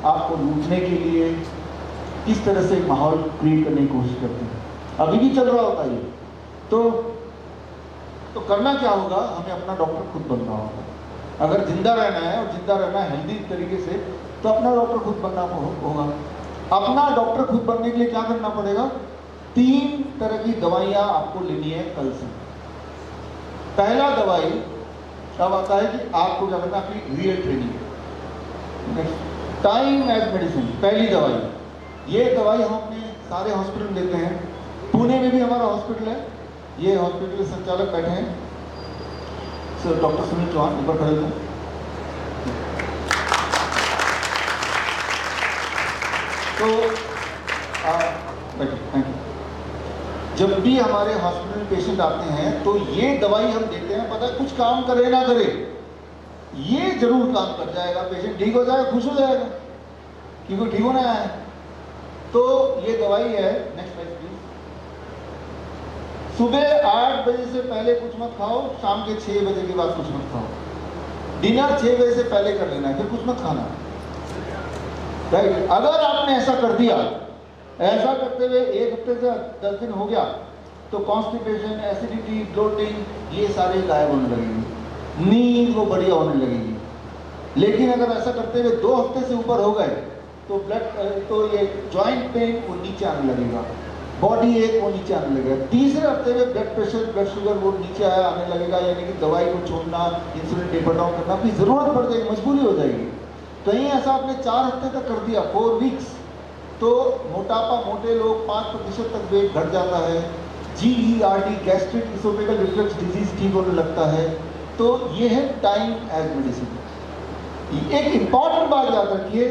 [SPEAKER 2] आपको लूटने के लिए किस तरह से एक माहौल क्रिएट करने की कोशिश करते हैं। अभी भी चल रहा होता है ये। तो करना क्या होगा, हमें अपना डॉक्टर खुद बनना होगा। अगर जिंदा रहना है और जिंदा रहना है हेल्दी तरीके से, तो अपना डॉक्टर खुद बनना होगा। अपना डॉक्टर खुद बनने के लिए क्या करना पड़ेगा, 3 तरह की दवाइयाँ आपको लेनी है कल से। पहला दवाई तब आता है कि आपको क्या करना है, अपनी real training. Next, time as medicine, पहली दवाई। ये दवाई हम अपने सारे हॉस्पिटल में देते हैं, पुणे में भी हमारा हॉस्पिटल है, ये हॉस्पिटल के संचालक बैठे हैं सर, डॉक्टर सुनील चौहान, ऊपर खड़े हुए। तो बैठिए, थैंक यू। जब भी हमारे हॉस्पिटल में पेशेंट आते हैं तो ये दवाई हम देते हैं, पता है कुछ काम करे ना करे, ये जरूर काम कर जाएगा, पेशेंट ठीक हो जाएगा, खुश हो जाएगा क्योंकि ठीक होना है। तो ये दवाई है, नेक्स्ट स्लाइड प्लीज। सुबह 8 बजे से पहले कुछ मत खाओ, शाम के 6 बजे के बाद कुछ मत खाओ, डिनर 6 बजे से पहले कर लेना है, फिर कुछ मत खाना, राइट। अगर आपने ऐसा कर दिया, ऐसा करते हुए 1 हफ्ते से 10 दिन हो गया, तो कॉन्स्टिपेशन, एसिडिटी, ब्लोटिंग ये सारे गायब होने लगेंगे, नींद वो बढ़िया होने लगेगी। लेकिन अगर ऐसा करते हुए 2 हफ्ते से ऊपर हो गए तो ये जॉइंट पेन वो नीचे आने लगेगा, बॉडी एक वो नीचे आने लगेगा। तीसरे हफ्ते में ब्लड प्रेशर, ब्लड शुगर वो नीचे आने लगेगा, यानी कि दवाई को छोड़ना, इंसुलिन टेपर डाउन करना की ज़रूरत पड़ जाएगी, मजबूरी हो जाएगी। कहीं ऐसा आपने 4 हफ्ते तक कर दिया, 4 वीक्स, तो मोटापा, मोटे लोग 5% तक वेट घट जाता है। GERD, gastric oesophageal reflux disease ठीक होने लगता है। तो ये है टाइम एज मेडिसिन। एक इंपॉर्टेंट बात याद रखिए,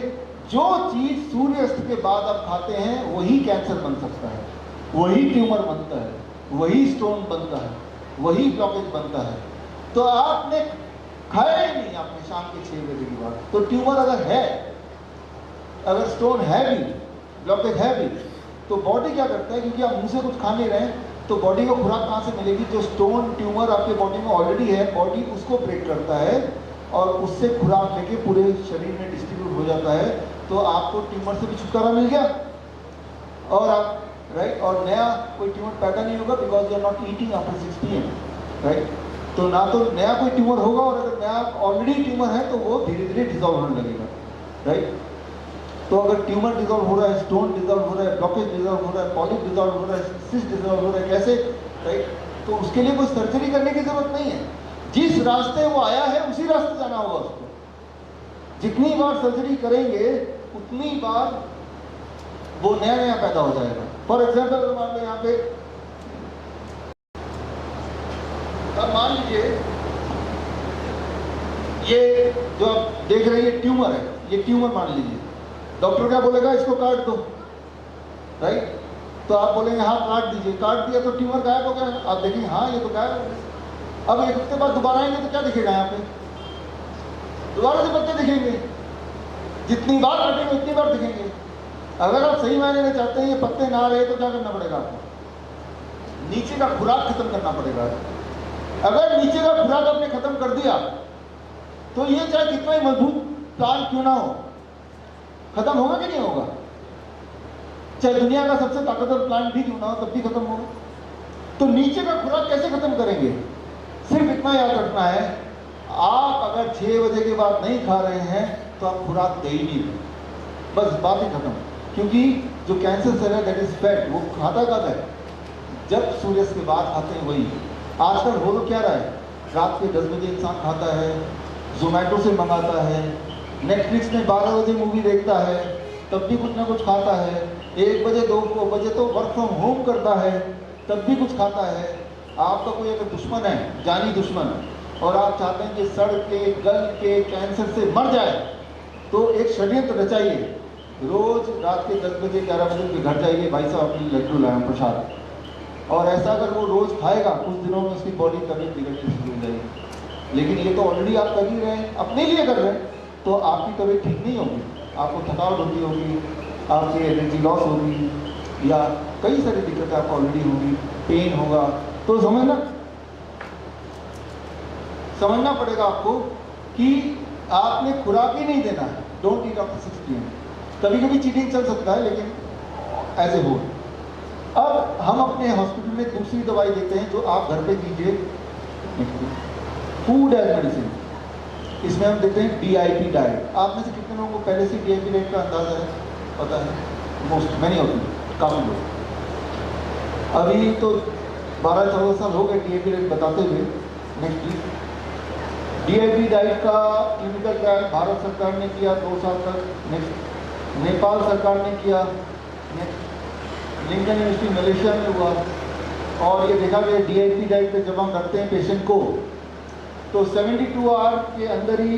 [SPEAKER 2] जो चीज़ सूर्यास्त के बाद आप खाते हैं वही कैंसर बन सकता है, वही ट्यूमर बनता है, वही स्टोन बनता है, वही ब्लॉकेज बनता है। तो आपने खाया ही नहीं आपने शाम के 6 बजे के बाद, तो ट्यूमर अगर है, अगर स्टोन है भी, ब्लॉकेज है भी, तो बॉडी क्या करता है, क्योंकि आप मुंह से कुछ खा नहीं रहे हैं, तो बॉडी को खुराक कहाँ से मिलेगी? जो स्टोन ट्यूमर आपके बॉडी में ऑलरेडी है, बॉडी उसको ब्रेक करता है और उससे खुराक लेके पूरे शरीर में डिस्ट्रीब्यूट हो जाता है। तो आपको ट्यूमर से भी छुटकारा मिल गया और आप राइट, और नया कोई ट्यूमर पैदा नहीं होगा, because you are not eating after 6 PM, right. तो ना तो नया कोई ट्यूमर होगा, और अगर नया ऑलरेडी ट्यूमर है तो वो धीरे धीरे डिजॉल्व होने लगेगा, राइट। तो अगर ट्यूमर डिजॉल्व हो रहा है, स्टोन डिजॉल्व हो रहा है, ब्लॉकेज डिजॉल्व हो रहा है, पॉलिप डिजॉल्व हो रहा है, सिस्ट डिजॉल्व हो रहा है, कैसे, राइट। तो उसके लिए कोई सर्जरी करने की जरूरत नहीं है, जिस रास्ते वो आया है उसी रास्ते जाना होगा उसको। जितनी बार सर्जरी करेंगे उतनी बार वो नया नया पैदा हो जाएगा। फॉर एग्जाम्पल अगर मान लो यहाँ पे, अब मान लीजिए ये जो आप देख रहे हैं ये ट्यूमर है, ये ट्यूमर मान लीजिए, डॉक्टर क्या बोलेगा, इसको काट दो, राइट। तो आप बोलेंगे हाँ काट दीजिए, काट दिया तो ट्यूमर गायब हो गया। आप देखेंगे हाँ ये तो गायब हो गया। अब 1 हफ्ते बाद दोबारा आएंगे तो क्या दिखेगा, यहाँ पे दोबारा से पत्ते दिखेंगे, जितनी बार काटेंगे उतनी बार दिखेंगे। अगर आप सही मायने में चाहते हैं ये पत्ते ना रहे तो क्या करना पड़ेगा आपको? नीचे का खुराक खत्म करना पड़ेगा। अगर नीचे का खुराक आपने खत्म कर दिया तो ये चाहे कितना ही मजबूत प्लांट क्यों ना हो, खत्म होगा कि नहीं होगा? चाहे दुनिया का सबसे ताकतवर प्लांट भी क्यों ना हो, तब भी खत्म होगा। तो नीचे का खुराक कैसे खत्म करेंगे? सिर्फ इतना याद रखना है, आप अगर 6 बजे के बाद नहीं खा रहे हैं तो आप खुराक दे ही नहीं रहे, बस बात ही खत्म। क्योंकि जो कैंसर सेल है दैट इज फैट, वो खाता कब है? जब सूर्यास्त के बाद खाते हैं वही। आजकल हो तो क्या रहा है, रात के 10 बजे इंसान खाता है, जोमेटो से मंगाता है, नेटफ्लिक्स में 12 बजे मूवी देखता है, तब भी कुछ ना कुछ खाता है, 1 बजे 2 बजे तो वर्क फ्रॉम होम करता है, तब भी कुछ खाता है। आपका कोई अगर दुश्मन है, जानी दुश्मन, और आप चाहते हैं कि सड़ के गल के कैंसर से मर जाए, तो एक षड्यंत्र रचाइए, रोज रात के 10 बजे 11 बजे के घर जाइए, भाई साहब अपनी लड्डू लाए प्रसाद, और ऐसा अगर वो रोज खाएगा कुछ दिनों में उसकी बॉडी तबीयत बिगड़नी शुरू हो जाएगी। लेकिन ये तो ऑलरेडी आप कर ही रहे हैं, अपने लिए कर रहे हैं, तो आपकी तबीयत ठीक नहीं होगी, आपको थकावट होगी, आपकी एनर्जी लॉस होगी, या कई सारी दिक्कतें आपको ऑलरेडी होगी, पेन होगा। तो समझना पड़ेगा आपको कि आपने खुराक ही नहीं देना है। Don't eat after 6 PM। कभी कभी चीटिंग चल सकता है, लेकिन एज ए होल। अब हम अपने हॉस्पिटल में दूसरी दवाई देते हैं जो आप घर पे कीजिए, फूड एज मेडिसिन। इसमें हम देते हैं DIP डाइट। आप में से कितने लोगों को पहले से DIP डाइट का अंदाजा है? पता है? मोस्ट मैनी ऑफ यू, काफ़ी लोग। अभी तो 12-14 साल हो गए DIP डाइट बताते हुए। Next please. DIP डाइट का क्लिनिकल ट्रायल भारत सरकार ने किया 2 साल तक। नेक्स्ट, नेपाल सरकार ने किया। नेक्स्ट, लिंकन यूनिवर्सिटी मलेशिया में हुआ, और ये देखा गया DIP डाइट पे जब हम रखते हैं पेशेंट को, तो 72 आवर के अंदर ही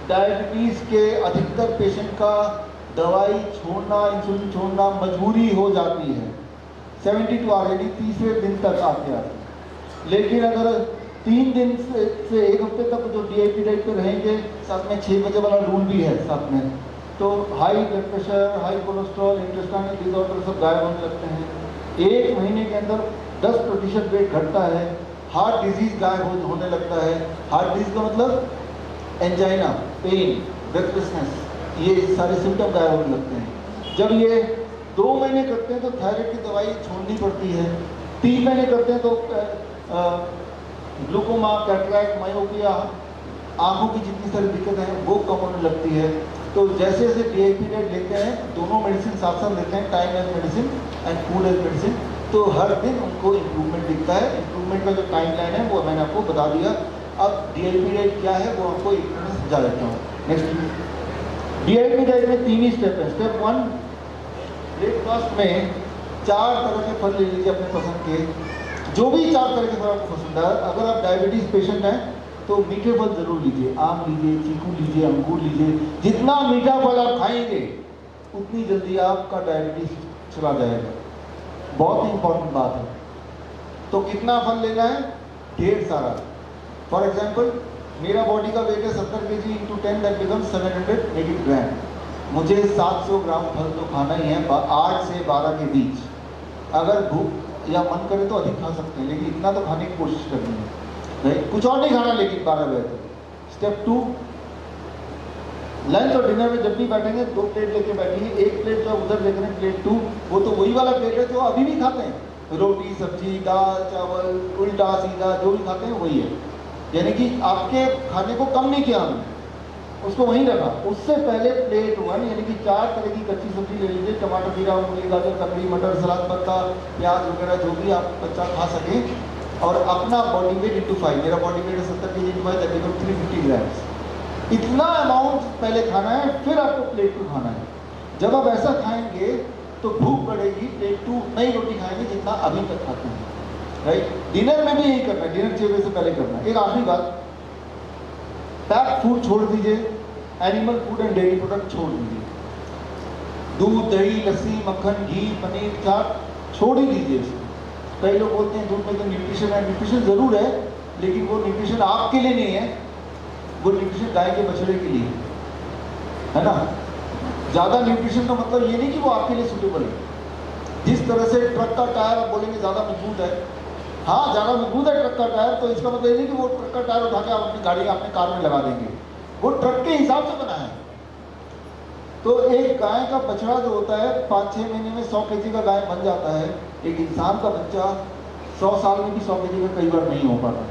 [SPEAKER 2] डायबिटीज़ के अधिकतर पेशेंट का दवाई छोड़ना, इंसुलिन छोड़ना मजबूरी हो जाती है। 72 आवर यानी तीसरे दिन तक आते आते। लेकिन अगर 3 दिन से 1 हफ्ते तक जो DIP डाइट पे रहेंगे, साथ में 6 बजे वाला रूल भी है साथ में, तो high blood pressure, high cholesterol, intestinal disorder सब गायब होने लगते हैं। 1 महीने के अंदर 10% वेट घटता है। हार्ट डिजीज गायब होने लगता है। हार्ट डिजीज का मतलब एंजाइना, पेन, ब्रेथलेसनेस, ये सारे सिम्टम गायब होने लगते हैं। जब ये 2 महीने करते हैं तो थायराइड की दवाई छोड़नी पड़ती है। 3 महीने करते हैं तो ग्लूकोमा, कैटरैक्ट, मायोपिया, आंखों की जितनी सारी दिक्कतें हैं वो कम होने लगती है। तो जैसे जैसे DIP डेट लेते हैं, दोनों मेडिसिन साथ साथ लेते हैं, time as medicine and food as medicine, तो हर दिन उनको इम्प्रूवमेंट दिखता है। इम्प्रूवमेंट का जो टाइम लाइन है वो मैंने आपको बता दिया। अब DIP डेट क्या है वो आपको एक मिनट में समझा देता हूँ। नेक्स्ट, DIP डेट में 3 ही स्टेप है। स्टेप 1, ब्रेकफास्ट में 4 तरह के फल ले लीजिए अपने पसंद के, जो भी 4 तरह के फल आपको पसंद है। अगर आप डायबिटीज़ पेशेंट हैं तो मीठे फल जरूर लीजिए, आम लीजिए, चीकू लीजिए, अंगूर लीजिए। जितना मीठा फल आप खाएंगे उतनी जल्दी आपका डायबिटीज चला जाएगा। बहुत ही इंपॉर्टेंट बात है। तो कितना फल लेना है? ढेर सारा। फॉर एग्जाम्पल, मेरा बॉडी का वेट है 70 kg इंटू 10, दैट बिकम्स 780 ग्राम। मुझे 700 ग्राम फल तो खाना ही है 8 से 12 के बीच। अगर भूख या मन करे तो अधिक खा सकते हैं, लेकिन इतना तो खाने की कोशिश करनी है, राइट? कुछ और नहीं खाना, लेकिन 12 बजे तक। स्टेप 2, लंच और डिनर में जब भी बैठेंगे 2 प्लेट लेके बैठिए। एक प्लेट जो उधर देख रहे हैं प्लेट 2, वो तो वही वाला प्लेट है जो अभी भी खाते हैं। रोटी, सब्जी, दाल, चावल, उल्टा सीधा जो भी खाते हैं वही है। यानी कि आपके खाने को कम नहीं किया हमने, उसको वहीं रखा। उससे पहले प्लेट 1 यानी कि 4 तरह की कच्ची सब्जी ले लीजिए, टमाटर, खीरा, मूली, गाजर, ककड़ी, मटर, सलाद पत्ता, प्याज वगैरह जो भी आप बच्चा खा सके। और अपना बॉडी वेट इंटू 5, मेरा बॉडी वेट है 70 kg into 5, that become 350 grams. इतना अमाउंट पहले खाना है, फिर आपको प्लेट 2 खाना है। जब आप ऐसा खाएंगे तो भूख बढ़ेगी, प्लेट 2 नई रोटी खाएंगे जितना अभी तक खाते हैं, राइट? डिनर में भी यही करना है, डिनर 6 बजे से पहले करना है। एक आखिरी बात, पैक्ड फूड छोड़ दीजिए, animal food and dairy product छोड़ दीजिए। दूध, दही, लस्सी, मक्खन, घी, पनीर, चाट छोड़ ही दीजिए इसको। कई लोग बोलते हैं दूध में तो न्यूट्रिशन है, न्यूट्रिशन ज़रूर है, लेकिन वो न्यूट्रिशन आपके लिए नहीं है, वो न्यूट्रिशन गाय के बछड़े के लिए है ना। ज़्यादा न्यूट्रिशन का मतलब ये नहीं कि वो आपके लिए सूटेबल है। जिस तरह से ट्रक का टायर आप बोलेंगे ज़्यादा मजबूत है, हाँ ज़्यादा मजबूत है ट्रक का टायर, तो इसका मतलब ये नहीं कि वो ट्रक का टायर उठा के आप अपनी गाड़ी अपने कार में लगा देंगे, वो ट्रक के हिसाब से बना है। तो एक गाय का बछड़ा जो होता है 5-6 महीने में 100 kg का गाय बन जाता है। एक इंसान का बच्चा 100 साल में भी 100 kg का कई बार नहीं हो पाता।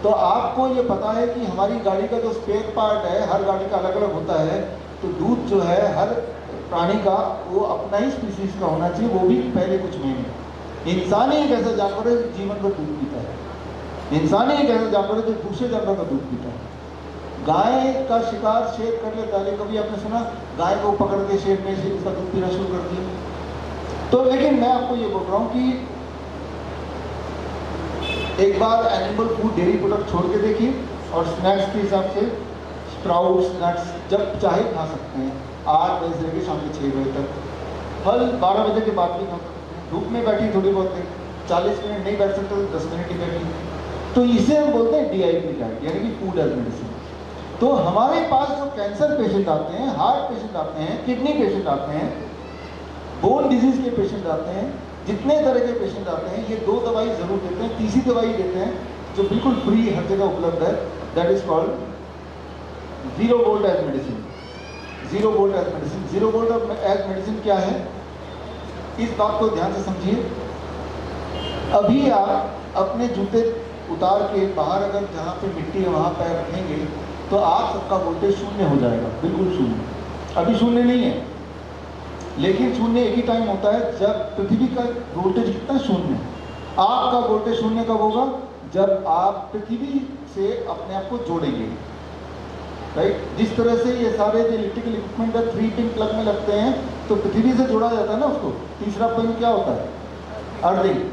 [SPEAKER 2] तो आपको ये पता है कि हमारी गाड़ी का जो स्पेयर पार्ट है, हर गाड़ी का अलग अलग होता है। तो दूध जो है हर प्राणी का वो अपना ही स्पीसीज का होना चाहिए, वो भी पहले कुछ महीने। इंसान ही एक ऐसा जानवर है जो जीवन भर दूध पीता है। इंसान ही एक ऐसा जानवर है जो दूसरे जानवर का दूध पीता है। गाय का शिकार शेर कर लेता है, कभी आपने सुना गाय को पकड़ के शेर ने से उसका दूध पीना शुरू कर दिया? तो लेकिन मैं आपको ये बोल रहा हूँ कि एक बार एनिमल फूड, डेयरी प्रोडक्ट छोड़ के देखिए, और स्नैक्स के हिसाब से स्प्राउट्स, नट्स जब चाहे खा सकते हैं। 8 बजे से लेकर शाम के 6 बजे तक। फल 12 बजे के बाद भी खा सकते हैं। धूप में बैठी थोड़ी बहुत देर, 40 मिनट नहीं बैठ सकते तो 10 मिनट ही बैठी। तो इसे हम बोलते हैं DIP डाइट, यानी कि फूड एज मेडिसिन। तो हमारे पास जो कैंसर पेशेंट आते हैं, हार्ट पेशेंट आते हैं, किडनी पेशेंट आते हैं, बोन डिजीज के पेशेंट आते हैं, जितने तरह के पेशेंट आते हैं, ये 2 दवाई जरूर देते हैं। तीसरी दवाई देते हैं जो बिल्कुल फ्री हर जगह उपलब्ध है, that is called 0 volt as medicine. 0 volt as medicine. 0 volt as medicine क्या है, इस बात को ध्यान से समझिए। अभी आप अपने जूते उतार के बाहर अगर जहाँ पे मिट्टी है वहाँ पैर रखेंगे तो आप सबका वोल्टेज 0 हो जाएगा, बिल्कुल 0। अभी 0 नहीं है, लेकिन 0 एक ही टाइम होता है जब पृथ्वी का वोल्टेज कितना 0। आपका वोल्टेज 0 कब होगा? जब आप पृथ्वी से अपने आप को जोड़ेंगे, राइट? जिस तरह से ये सारे जो इलेक्ट्रिकल इक्विपमेंट है 3 पिन प्लग में लगते हैं, तो पृथ्वी से जोड़ा जाता है ना उसको। तीसरा पिन क्या होता है? अर्थिंग।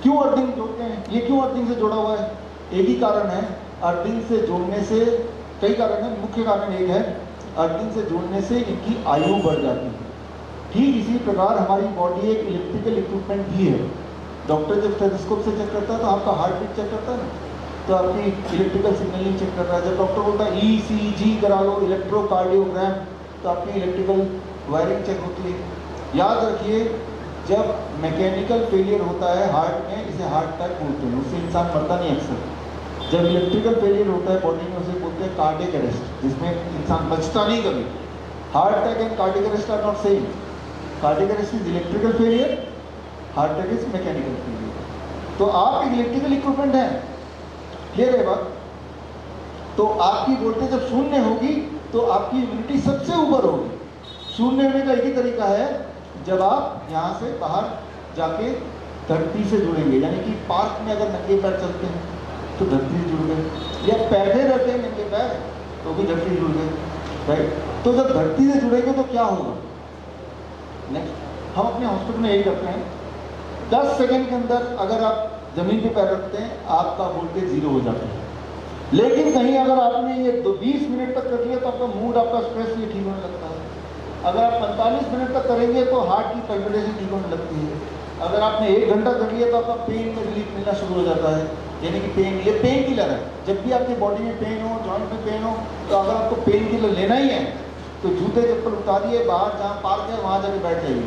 [SPEAKER 2] क्यों अर्थिंग जोड़ते हैं? ये क्यों अर्थिंग से जोड़ा हुआ है? एक ही कारण है, अर्थिंग से जोड़ने से कई कारण है, मुख्य कारण एक है, अर्थिंग से जोड़ने से इनकी आयु बढ़ जाती है। ठीक इसी प्रकार हमारी बॉडी एक इलेक्ट्रिकल इक्विपमेंट भी है। डॉक्टर जब स्टेथोस्कोप से चेक करता है तो आपका हार्ट बीट चेक करता है ना, तो आपकी इलेक्ट्रिकल सिग्नलिंग चेक कर रहा है। जब डॉक्टर बोलता है ECG करा लो, इलेक्ट्रोकार्डियोग्राम, तो आपकी इलेक्ट्रिकल वायरिंग चेक होती है। याद रखिए, जब मैकेनिकल फेलियर होता है हार्ट में, इसे हार्ट अटैक बोलते हैं, उससे इंसान मरता नहीं अक्सर। जब इलेक्ट्रिकल फेलियर होता है बॉडी में, उसे बोलते हैं कार्डियक अरेस्ट, जिसमें इंसान बचता नहीं कभी। Heart attack and cardiac arrest are not same. Cardiac arrest is electrical failure, heart attack is mechanical failure. तो आप एक इलेक्ट्रिकल इक्विपमेंट है, क्लियर है बात? तो आपकी वोल्टेज जब 0 होगी तो आपकी इम्यूनिटी सबसे ऊपर होगी। शून्य होने का एक ही तरीका है, जब आप यहाँ से बाहर जाके धरती से जुड़ेंगे, यानी कि पार्क में अगर नंगे पैर चलते हैं तो धरती से जुड़ गए, या बैठे रहते हैं नंगे पैर तो भी धरती से जुड़ गए, राइट। तो जब धरती से जुड़ेंगे तो क्या होगा? नेक्स्ट, हम अपने हॉस्पिटल में यही करते हैं, 10 सेकंड के अंदर अगर आप जमीन पे पैर रखते हैं आपका वोल्टेज 0 हो जाता है। लेकिन कहीं अगर आपने ये 20 मिनट तक कर लिया तो आपका मूड, आपका स्ट्रेस ये ठीक होने लगता है। अगर आप 45 मिनट तक करेंगे तो हार्ट की पल्पिटेशन ठीक होने लगती है। अगर आपने 1 घंटा कर लिया तो आपका पेन में रिलीफ मिलना शुरू हो जाता है, यानी कि पेन, ये पेन किलर है। जब भी आपकी बॉडी में पेन हो, जॉइंट में पेन हो, तो अगर आपको पेन किलर लेना ही है तो जूते चप्पल उतारिए, बाहर जहाँ पार्क है वहाँ जाके बैठ जाइए,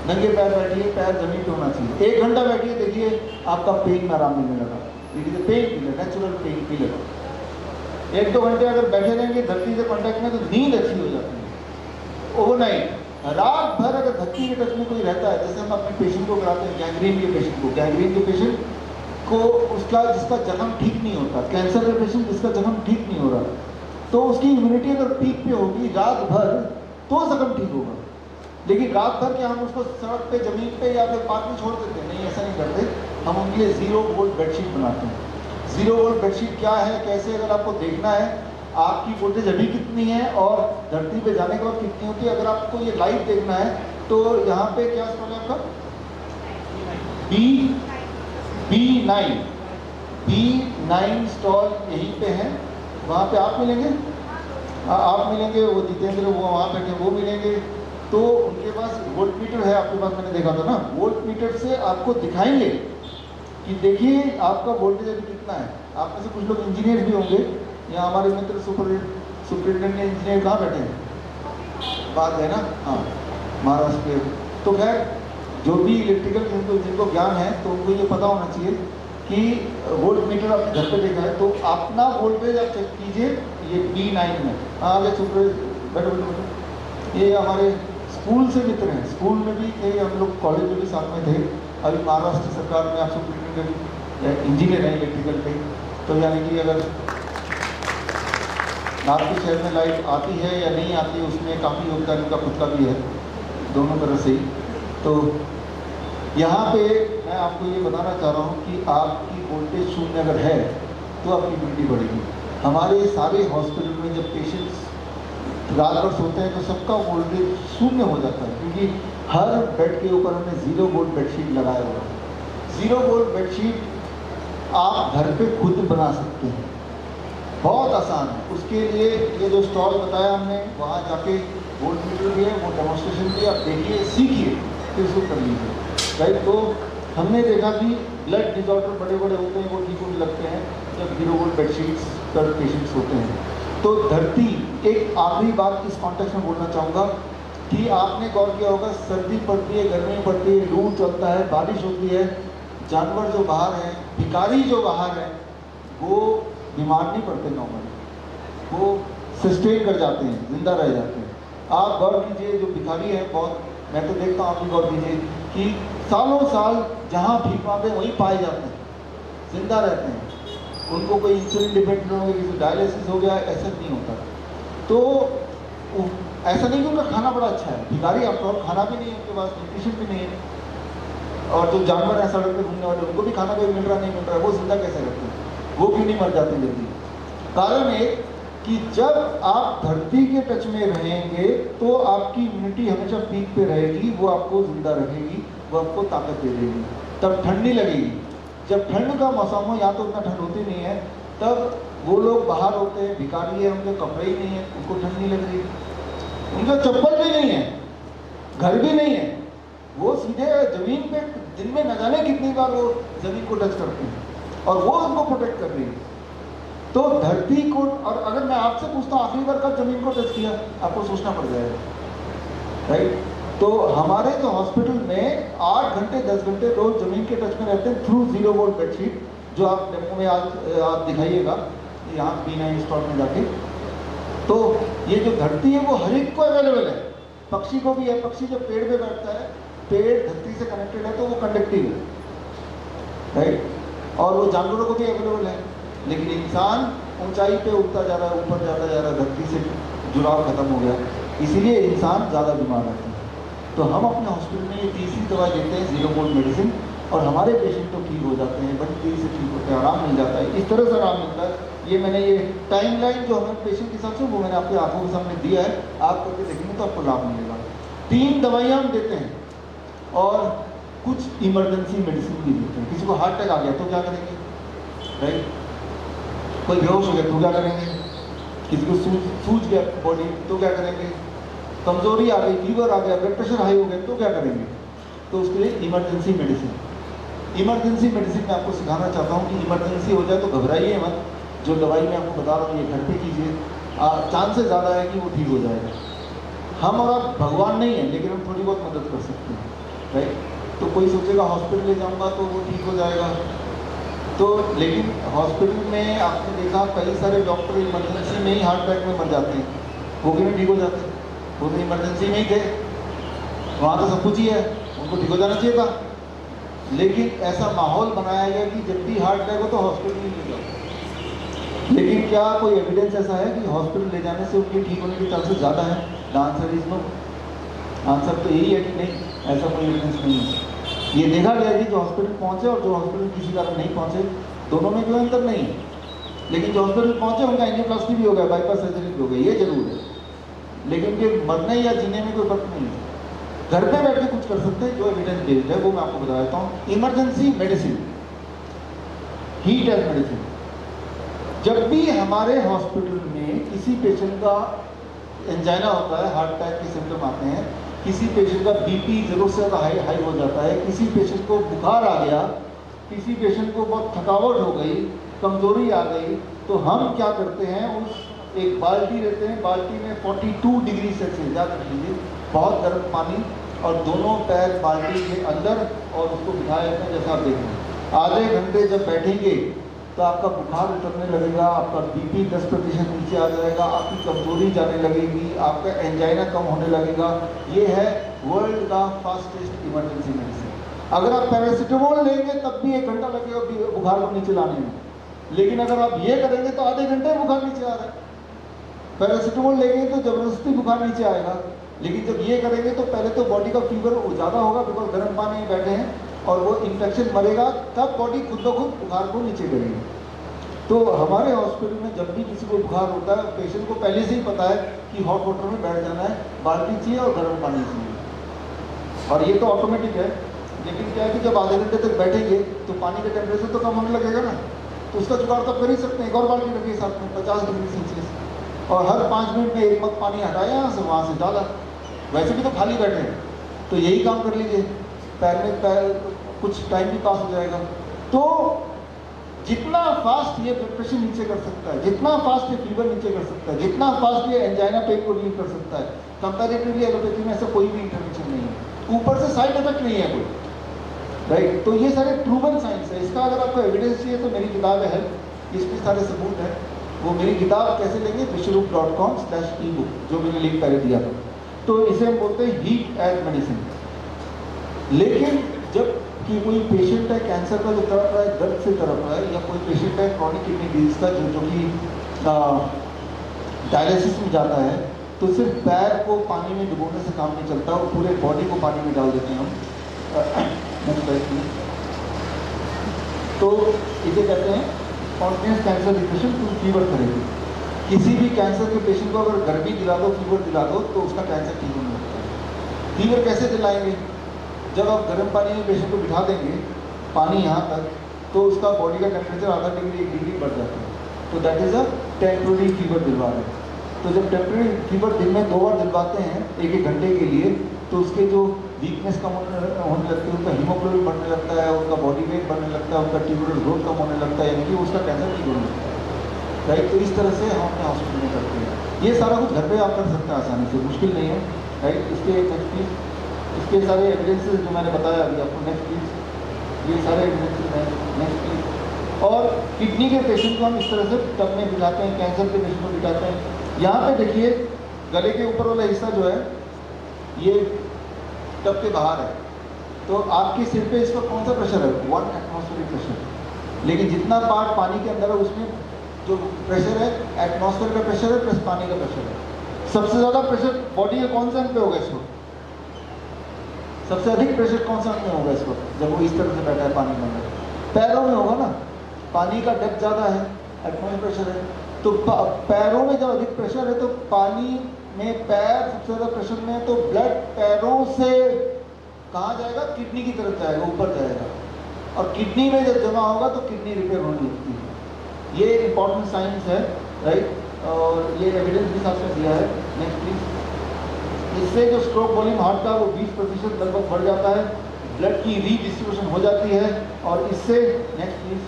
[SPEAKER 2] नंगे पैर बैठिए, पैर जमीन पे होना चाहिए, 1 घंटा बैठिए, देखिए आपका पेन में आराम मिलने लगा। It is pain killer, natural pain killer. 1-2 घंटे अगर बैठे रहेंगे धरती से कॉन्टैक्ट में तो नींद अच्छी हो जाती है। ओवरनाइट, रात भर अगर धरती के टच में कोई रहता है, जैसे हम अपने पेशेंट को कराते हैं, गैंग्रीन के पेशेंट को, गैंग्रीन के पेशेंट को उसका जिसका जख्म ठीक नहीं होता, कैंसर के पेशेंट जिसका जख्म ठीक नहीं हो रहा, तो उसकी इम्यूनिटी अगर पीक पे होगी रात भर तो जख्म ठीक होगा। लेकिन रात भर क्या हम उसको सड़क पे, जमीन पे या फिर पार्क में छोड़ देते हैं? नहीं, ऐसा नहीं करते। हम उनके लिए 0 वोल्ट बेडशीट बनाते हैं। 0 वोल्ट बेडशीट क्या है, कैसे, अगर आपको देखना है आपकी वोल्टेज अभी कितनी है और धरती पे जाने के बाद कितनी होती है, अगर आपको ये लाइव देखना है तो यहाँ पे क्या स्टॉल है आपका? B9 स्टॉल यहीं पे है। वहाँ पे आप मिलेंगे, आप मिलेंगे, वो जितेंद्र वो वहाँ बैठे वो मिलेंगे। तो उनके पास वोल्ट मीटर है, आपके पास मैंने देखा था ना, वोल्ट मीटर से आपको दिखाएंगे कि देखिए आपका वोल्टेज अभी कितना है। आप में से कुछ लोग इंजीनियर भी होंगे, यहाँ हमारे मित्र सुपरिटेंडेंट इंजीनियर कहाँ बैठे हैं? बात है ना, हाँ, महाराष्ट्र के। तो खैर जो भी इलेक्ट्रिकल जिनको ज्ञान है तो उनको ये पता होना चाहिए कि वोल्ट मीटर आपने घर पे देखा है तो अपना वोल्टेज आप चेक कीजिए। ये B9 में आगे सुपर बैठो बैठो, ये हमारे स्कूल से मित्र हैं, स्कूल में भी थे हम लोग, कॉलेज में भी साथ में थे। अभी महाराष्ट्र सरकार में आप सुपरिटेंडेंट इंजीनियर हैं इलेक्ट्रिकल पे, तो यानी कि अगर आपके शहर में लाइट आती है या नहीं आती है उसमें काफ़ी योगदान उनका खुद का भी है, दोनों तरह से ही। तो यहाँ पे मैं आपको ये बताना चाह रहा हूँ कि आपकी वोल्टेज 0 अगर है तो आपकी इम्यूनिटी बढ़ेगी। हमारे सारे हॉस्पिटल में जब पेशेंट्स रात भर सोते हैं तो सबका वोल्टेज 0 हो जाता है, क्योंकि हर बेड के ऊपर हमने 0 वोल्ट बेडशीट लगाया हुआ है। 0 वोल्ट बेडशीट आप घर पे खुद बना सकते हैं, बहुत आसान है। उसके लिए ये जो स्टॉल बताया हमने, वहाँ जाके वोल्ट मीटर भी है, वो डेमोन्स्ट्रेशन भी, आप देखिए, सीखिए, फिर उसको कर लीजिए, राइट। तो हमने देखा कि ब्लड डिसऑर्डर बड़े बड़े होते हैं, वो ठीक होने लगते हैं जब 0 वोल्ट बेडशीट्स पर पेशेंट्स होते हैं। तो धरती, एक आखिरी बात इस कॉन्टेक्स्ट में बोलना चाहूँगा कि आपने गौर किया होगा, सर्दी पड़ती है, गर्मी पड़ती है, लू चलता है, बारिश होती है, जानवर जो बाहर हैं, भिखारी जो बाहर हैं, वो बीमार नहीं पड़ते नॉर्मली, वो सस्टेन कर जाते हैं, जिंदा रह जाते हैं। आप गौर कीजिए, जो भिखारी है, बहुत, मैं तो देखता हूँ, आप भी गौर कीजिए कि सालों साल जहाँ भीख मांगे वहीं पाए जाते हैं, जिंदा रहते हैं, उनको कोई इंसुलिन डिपेंडेंट हो गया, किसी डायलिसिस हो गया, ऐसा नहीं होता। तो ऐसा नहीं कि उनका खाना बड़ा अच्छा है, भिखारी आपको खाना भी नहीं है, उनके पास न्यूट्रिशन भी नहीं है। और जो जानवर हैं सड़क पर घूमने वाले, उनको भी खाना कोई मिल रहा नहीं मिल रहा है, वो जिंदा कैसे रहते हैं? वो क्यों नहीं मर जाते जल्दी? कारण एक कि जब आप धरती के टच में रहेंगे तो आपकी इम्यूनिटी हमेशा पीक पे रहेगी, वो आपको जिंदा रखेगी, वो आपको ताकत दे देगी, तब ठंड नहीं लगेगी। जब ठंड का मौसम हो, यहाँ तो उतना ठंड होती नहीं है, तब वो लोग बाहर होते हैं, भिखारी है, उनके कपड़े ही नहीं है, उनको ठंड नहीं लग रही, उनका चप्पल भी नहीं है, घर भी नहीं है, वो सीधे ज़मीन पे दिन में न जाने कितनी बार वो ज़मीन को टच करते हैं और वो उनको प्रोटेक्ट कर रही है। तो धरती को, और अगर मैं आपसे पूछता हूँ आखिरी बार कब जमीन को टच किया, आपको सोचना पड़ जाएगा, राइट। तो हमारे तो हॉस्पिटल में 8 घंटे 10 घंटे रोज जमीन के टच में रहते हैं थ्रू 0 वोल्ट बेडशीट, जो आप डेमो में आज आप दिखाइएगा यहाँ B9 स्टॉल में जाके। तो ये जो धरती है वो हर एक को अवेलेबल है, पक्षी को भी है, पक्षी जब पेड़ पे बैठता है, पेड़ धरती से कनेक्टेड है तो वो कंडक्टिव है, राइट। और वो जानवरों को भी अवेलेबल है, लेकिन इंसान ऊंचाई पे उठता जा रहा है, ऊपर जाता जा रहा है, धरती से जुड़ाव खत्म हो गया, इसीलिए इंसान ज़्यादा बीमार रहता है। तो हम अपने हॉस्पिटल में ये तीसरी दवा देते हैं, जीरो मोड मेडिसिन, और हमारे पेशेंट तो ठीक हो जाते हैं, बड़ी तेज़ी से ठीक होते हैं, आराम मिल जाता है। इस तरह से आराम मिलता है। ये मैंने ये टाइमलाइन जो हमें पेशेंट के हिसाब से वो मैंने आपकी आंखों के सामने दिया है, आप करके देखेंगे तो आपको लाभ मिलेगा। 3 दवाइयाँ हम देते हैं और कुछ इमरजेंसी मेडिसिन भी देते हैं। किसी को हार्ट अटैक आ गया तो क्या करेंगे, राइट? कोई बेहोश हो गया तो क्या करेंगे? किसी को सूज गया बॉडी तो क्या करेंगे? कमजोरी आ गई, फीवर आ गया, ब्लड प्रेशर हाई हो गया तो क्या करेंगे? तो उसके लिए इमरजेंसी मेडिसिन। इमरजेंसी मेडिसिन में आपको सिखाना चाहता हूँ कि इमरजेंसी हो जाए तो घबराइए मत। जो दवाई मैं आपको बता रहा हूँ ये घर पे कीजिए, चांसेस ज़्यादा है कि वो ठीक हो जाएगा। हम और आप भगवान नहीं हैं, लेकिन हम थोड़ी बहुत मदद कर सकते हैं, राइट? तो कोई सोचेगा हॉस्पिटल ले जाऊँगा तो वो ठीक हो जाएगा, तो लेकिन हॉस्पिटल में आपने देखा कई सारे डॉक्टर इमरजेंसी में ही हार्ट अटैक में मर जाते हैं। वो क्यों नहीं ठीक हो जाते? वो तो इमरजेंसी में ही थे, वहाँ तो सब कुछ ही है, उनको ठीक हो जाना चाहिए था। लेकिन ऐसा माहौल बनाया गया कि जब भी हार्ट अटैक हो तो हॉस्पिटल ही ले जाओ। लेकिन क्या कोई एविडेंस ऐसा है कि हॉस्पिटल ले जाने से उनके ठीक होने के चांसेस ज़्यादा है? The answer is no. Answer तो यही है कि नहीं, ऐसा कोई एविडेंस नहीं है। ये देखा गया कि जो हॉस्पिटल पहुँचे और जो हॉस्पिटल किसी कारण नहीं पहुँचे, दोनों में कोई अंतर नहीं है। लेकिन जो हॉस्पिटल पहुँचे उनका एंजियोप्लास्टी भी हो गया, बाईपास सर्जरी भी हो गई, ये जरूर है। लेकिन ये मरने या जीने में कोई फर्क नहीं है। घर पे बैठ के कुछ कर सकते हैं, जो एविडेंस बेस्ड है वो मैं आपको बता देता हूँ। Emergency medicine, heat as medicine. जब भी हमारे हॉस्पिटल में किसी पेशेंट का एंजाइना होता है, हार्ट अटैक के सिम्टम आते हैं, किसी पेशेंट का बीपी जरूर से ज़्यादा हाई हो जाता है, किसी पेशेंट को बुखार आ गया, किसी पेशेंट को बहुत थकावट हो गई, कमजोरी आ गई, तो हम क्या करते हैं, उस एक बाल्टी लेते हैं, बाल्टी में 42 डिग्री सेल्सियस, याद रख लीजिए, बहुत गर्म पानी, और दोनों पैर बाल्टी के अंदर और उसको बिठाए हैं। जैसा आप देखें, आधे घंटे जब बैठेंगे तो आपका बुखार उतरने लगेगा, आपका बीपी 10% नीचे आ जाएगा, आपकी कमजोरी जाने लगेगी, आपका एंजाइना कम होने लगेगा। ये है वर्ल्ड का फास्टेस्ट इमरजेंसी मेडिसिन। अगर आप पैरासीटामोल लेंगे तब भी 1 घंटा लगेगा बुखार को नीचे लाने में, लेकिन अगर आप ये करेंगे तो आधे घंटे में बुखार नीचे आ रहा है। पैरासीटामोल लेंगे तो जबरदस्ती बुखार नीचे आएगा, लेकिन जब ये करेंगे तो पहले तो बॉडी का फीवर ज़्यादा होगा, बिकॉज गर्म पानी में बैठे हैं, और वो इन्फेक्शन मरेगा, तब बॉडी खुद ब खुद बुखार को नीचे करेगी। तो हमारे हॉस्पिटल में जब भी किसी को बुखार होता है, पेशेंट को पहले से ही पता है कि हॉट वाटर में बैठ जाना है, बाल्टी चाहिए और गर्म पानी चाहिए, और ये तो ऑटोमेटिक है। लेकिन क्या है कि जब आधे घंटे तक बैठेंगे तो पानी का टेम्परेचर तो कम होने लगेगा ना, तो उसका जुगाड़ तो कर ही सकते हैं। एक और बाल्टी रखिए साथ में 50 डिग्री सेल्सियस, और हर 5 मिनट में 1 मग पानी हटाया यहाँ से, वहाँ से डाला। वैसे भी तो खाली बैठे हैं, तो यही काम कर लीजिए, पैर में पैर कुछ टाइम भी पास हो जाएगा। तो जितना फास्ट ये ब्लड प्रेशर नीचे कर सकता है, जितना फास्ट ये फीवर नीचे कर सकता है, जितना फास्ट ये एंजाइना पेन को रिलीव कर सकता है, कंपैरेटिवली एलोपैथी में ऐसा कोई भी इंटरवेंशन नहीं है, ऊपर से साइड इफेक्ट नहीं है कोई, राइट? तो ये सारे प्रूवन साइंस है। इसका अगर आपको एविडेंस चाहिए तो मेरी किताब है, इसमें सारे सबूत हैं। वो मेरी किताब कैसे लेंगे, vishwaroop.com/ebook, जो मैंने लिंक पहले दिया था। तो इसे हम बोलते हैं हीट एज मेडिसिन। लेकिन जब कि कोई पेशेंट है कैंसर का जो तड़प रहा है, दर्द से तड़प रहा है, या कोई पेशेंट है क्रॉनिक किडनी डिजीज का जो कि डायलिसिस में जाता है, तो सिर्फ पैर को पानी में डुबोने से काम नहीं चलता, और पूरे बॉडी को पानी में डाल देते हैं हम। तो इसे कहते हैं continuous cancer depression to fever therapy. किसी भी कैंसर के पेशेंट को अगर गर्मी दिला दो, फीवर दिला दो, तो उसका कैंसर ठीक होने लगता है। फीवर कैसे दिलाएंगे? जब आप गर्म पानी में पेशेंट को बिठा देंगे, पानी यहाँ तक, तो उसका बॉडी का टेम्परेचर आधा डिग्री 1 डिग्री बढ़ जाता है, तो that is a temporary fever दिलवा रहे हैं। तो जब टेम्प्रेरी फीवर दिन में 2 बार दिलवाते हैं 1-1 घंटे के लिए, तो उसके जो वीकनेस कम होने लगती है, उनका हीमोग्लोबिन बढ़ने लगता है, उनका बॉडी वेट बढ़ने लगता है, उनका ट्यूबुलर ग्रोथ कम होने लगता है, यानी कि उसका कैंसर ठीक होने लगता है, राइट? तो इस तरह से हम अपने हॉस्पिटल में करते हैं। ये सारा कुछ घर पे आप कर सकते हैं आसानी से, मुश्किल नहीं है, राइट? इसके सारे एविडेंसेस जो मैंने बताया अभी आपको, नेक्स्ट प्लीज, ये सारे एविडेंसेस हैं, नेक्स्ट प्लीज। और किडनी के पेशेंट को हम इस तरह से टब में बिठाते हैं, कैंसर के पेशेंट को बिठाते हैं। यहाँ पे देखिए गले के ऊपर वाला हिस्सा जो है ये टब के बाहर है, तो आपके सिर पे इसका कौन सा प्रेशर है? 1 एटमॉस्फेरिक प्रेशर। लेकिन जितना पार्ट पानी के अंदर है उसमें जो प्रेशर है एटमॉस्फेयर का प्रेशर है प्लस पानी का प्रेशर है। सबसे ज़्यादा प्रेशर बॉडी के कौन से अंग पे होगा इस वक्त? सबसे अधिक प्रेशर कौन सा अंग में होगा इस वक्त जब वो इस तरह से बैठा है पानी में? पैरों में होगा ना, पानी का डेप्थ ज़्यादा है, एटमॉस्फेरिक प्रेशर है, तो पैरों में जब अधिक प्रेशर है तो पानी में पैर सबसे ज़्यादा प्रेशर में है, तो ब्लड पैरों से कहाँ जाएगा? किडनी की तरफ जाएगा, ऊपर जाएगा, और किडनी में जब जमा होगा तो किडनी रिपेयर होने लगती है। ये इंपॉर्टेंट साइंस है, राइट, और ये एविडेंस भी साथ में दिया है। Next please. इससे जो स्ट्रोक वॉल्यूम हार्ट का वो 20% लगभग बढ़ जाता है, ब्लड की रीडिस्ट्रीब्यूशन हो जाती है, और इससे नेक्स्ट प्लीज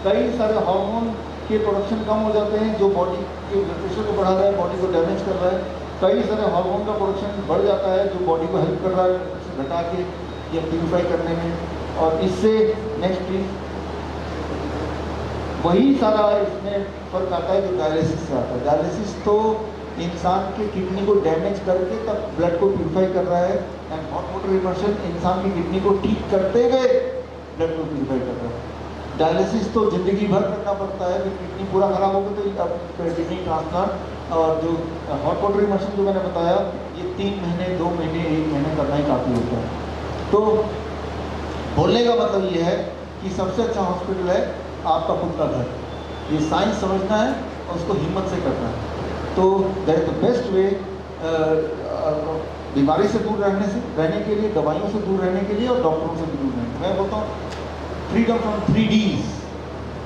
[SPEAKER 2] कई सारे हार्मोन के प्रोडक्शन कम हो जाते हैं जो बॉडी के ब्लड प्रेशर को बढ़ा रहा है, बॉडी को डैमेज कर रहा है। कई सारे हार्मोन का प्रोडक्शन बढ़ जाता है जो बॉडी को हेल्प कर रहा है ब्लड प्रेशर घटा के या प्यूरिफाई करने में, और इससे नेक्स्ट प्लीज वही सारा इसमें फर्क आता है जो डायलिसिस से आता है। डायलिसिस तो इंसान के किडनी को डैमेज करके तब ब्लड को प्यूरिफाई कर रहा है, एंड हॉट वाटर इमर्शन इंसान की किडनी को ठीक करते हुए ब्लड को प्यूरिफाई कर रहा है। डायलिसिस तो जिंदगी भर करना पड़ता है, फिर किडनी पूरा खराब हो गया तो अब किडनी ट्रांसप्लांट, और जो हॉट वाटर इमर्शन जो मैंने बताया ये 3 महीने 2 महीने 1 महीने करना ही काफ़ी होता है। तो बोलने का मतलब ये है कि सबसे अच्छा हॉस्पिटल है आपका खुद का घर। ये साइंस समझना है और उसको हिम्मत से करना है, तो that is the best way बीमारी से दूर रहने के लिए, दवाइयों से दूर रहने के लिए, और डॉक्टरों से भी दूर रहने। मैं बोलता हूँ freedom from 3 Ds,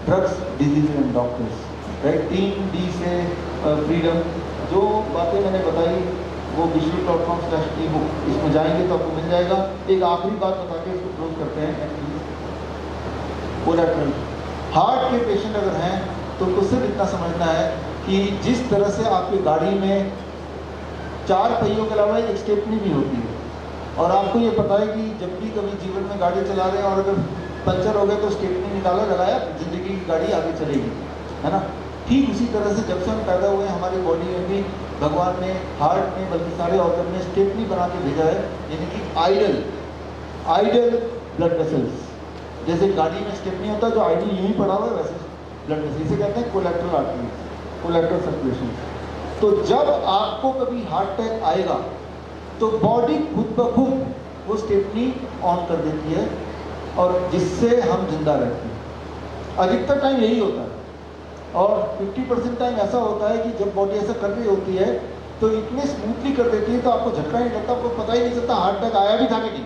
[SPEAKER 2] drugs, disease and doctors, right. 3 D से फ्रीडम। जो बातें मैंने बताई वो visual.com/ebook इसमें जाएंगे तो आपको मिल जाएगा। एक आखिरी बात बता के इसको क्लोज करते हैं। कोलैटरल हार्ट के पेशेंट अगर हैं तो उसको सिर्फ इतना समझना है कि जिस तरह से आपकी गाड़ी में 4 पहियों के अलावा एक स्टेपनी भी होती है, और आपको ये पता है कि जब भी कभी जीवन में गाड़ी चला रहे हैं और अगर पंचर हो गए तो स्टेपनी निकाला, लगाया, जिंदगी की गाड़ी आगे चलेगी, है ना। ठीक उसी तरह से जब से हम पैदा हुए हमारी बॉडी में भी भगवान ने हार्ट में बल्कि सारे ऑर्गन में स्टेपनी बना के भेजा है, यानी कि आइडल ब्लड वेसल्स। जैसे गाड़ी में स्टेपनी होता है जो आइडल यूं ही पड़ा हुआ है, वैसे ब्लड वेसल, इसे कहते हैं कोलैटरल आर्टरी, कोलैटरल सर्कुलेशन। तो जब आपको कभी हार्ट अटैक आएगा तो बॉडी खुद ब खुद वो स्टेपनी ऑन कर देती है, और जिससे हम जिंदा रहते हैं। अधिकतर टाइम यही होता है, और 50% टाइम ऐसा होता है कि जब बॉडी ऐसा कर रही होती है तो इतनी स्मूथली कर देती है तो आपको झटका नहीं लगता, आपको पता ही नहीं चलता हार्ट अटैक आया भी था कि नहीं।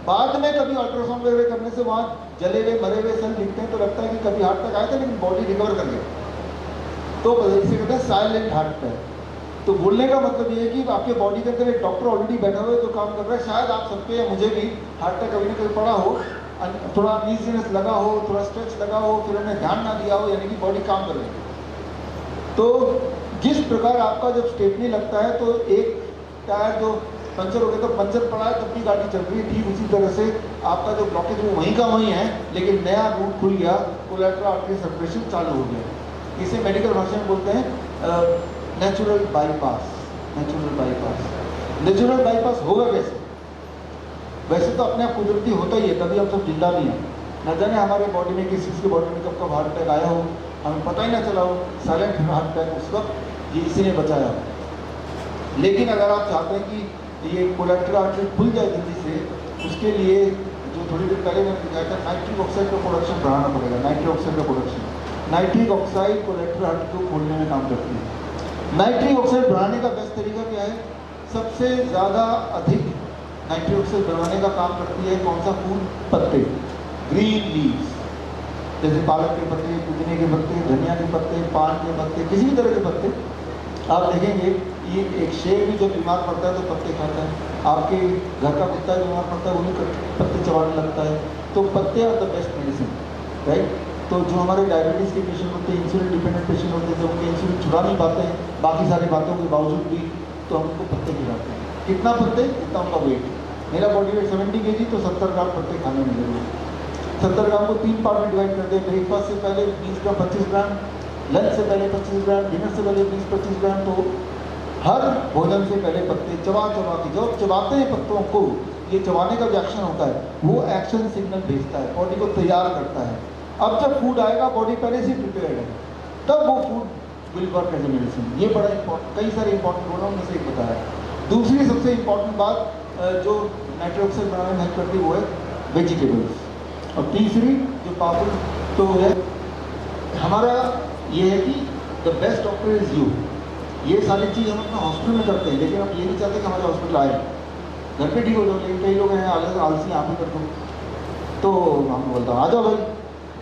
[SPEAKER 2] बाद में कभी अल्ट्रासाउंड वगैरह करने से वहाँ जले हुए मरे हुए सेल दिखते हैं तो लगता है कि कभी हार्ट अटैक आया था लेकिन बॉडी रिकवर कर गई, तो इसे कहते हैं साइलेंट हार्ट अटैक। तो बोलने का मतलब ये है कि आपके बॉडी के अंदर एक डॉक्टर ऑलरेडी बैठा हुआ है जो काम कर रहा है। शायद आप सबके या मुझे भी हार्ट अटैक कभी ना कभी पड़ा हो, थोड़ा अनईजीनेस लगा हो, थोड़ा स्ट्रेच लगा हो, फिर हमने ध्यान ना दिया हो, यानी कि बॉडी काम कर रही है। तो जिस प्रकार आपका जब स्टेपनी लगता है तो एक टायर जो पंचर हो गया तो पंचर पड़ा है तब भी गाड़ी चल रही है, ठीक उसी तरह से आपका जो ब्लॉकेज वो वहीं का वहीं है, लेकिन नया रूट खुल गया, कोलैटरल आर्टरी सर्कुलेशन चालू हो गया। इसे मेडिकल भाषा में बोलते हैं नेचुरल बाईपास। नेचुरल बाईपास होगा कैसे? वैसे तो अपने आप कुदरती होता ही है, तभी हम सब जिंदा भी हैं। न जाने हमारे बॉडी में किसी के बॉडी में कब हार्ट अटैक आया हो, हमें पता ही ना चला हो, साइलेंट हार्ट अटैक उस वक्त ये इसी ने बचाया। लेकिन अगर आप चाहते हैं कि ये कोलैटरल आर्टरी खुल जाए जल्दी से, उसके लिए जो थोड़ी देर पहले मैंने दिखाया था, नाइट्रिक ऑक्साइड का प्रोडक्शन बढ़ाना पड़ेगा। नाइट्रिक ऑक्साइड का production, nitric oxide collateral artery को खोलने में काम करती है। नाइट्रिक ऑक्साइड बढ़ाने का बेस्ट तरीका क्या है? सबसे ज़्यादा अधिक नाइट्रिक ऑक्साइड बढ़ाने का काम करती है कौन सा फूल? पत्ते, ग्रीन लीव्स, जैसे पालक के पत्ते, पुदीने के पत्ते, धनिया के पत्ते, पान के पत्ते, किसी भी तरह के पत्ते। आप देखेंगे ये एक शेर भी जब बीमार पड़ता है तो पत्ते खाता है, आपके घर का कुत्ता बीमार पड़ता है वो भी पत्ते चबाने लगता है। तो पत्ते are the best medicine, right. तो जो हमारे डायबिटीज़ के पेशेंट होते हैं, इंसुलिन डिपेंडेंट पेशेंट होते हैं, जब उनके इंसुलिन छुड़ा नहीं पाते हैं बाकी सारी बातों के बावजूद भी, तो हम उनको पत्ते खिलाते हैं। कितना पत्ते? जितना उनका वेट। मेरा बॉडी वेट 70 kg, तो 70 ग्राम पत्ते खाने में जरूर। 70 ग्राम को 3 पार्ट में डिवाइड कर दें। ब्रेकफास्ट से पहले 20 ग्राम 25 ग्राम, लंच से पहले 25 ग्राम, डिनर से पहले 20-25 ग्राम। तो हर भोजन से पहले पत्ते चबा के, जब चबाते हैं पत्तों को, ये चबाने का जो एक्शन होता है वो एक्शन सिग्नल भेजता है, बॉडी को तैयार करता है। अब जब फूड आएगा बॉडी पहले से प्रिपेयर्ड है, तब वो food will work as a medicine. ये बड़ा इंपॉर्टेंट, कई सारे इंपॉर्टेंट बोला उनमें से एक बताया। दूसरी सबसे इंपॉर्टेंट बात जो नाइट्रिक ऑक्साइड बनाने में हेल्प करती है वो है वेजिटेबल्स। और तीसरी जो पावरफुल तो है हमारा ये है कि the best doctor is you. ये सारी चीज़ हम अपना हॉस्पिटल में करते हैं, लेकिन हम ये नहीं चाहते कि हमारे हॉस्पिटल आए, घर पे ठीक हो जाओ। लेकिन कई लोग हैं आलसी, आप ही कर दो, तो हम बोलता हूँ आ जाओ भाई।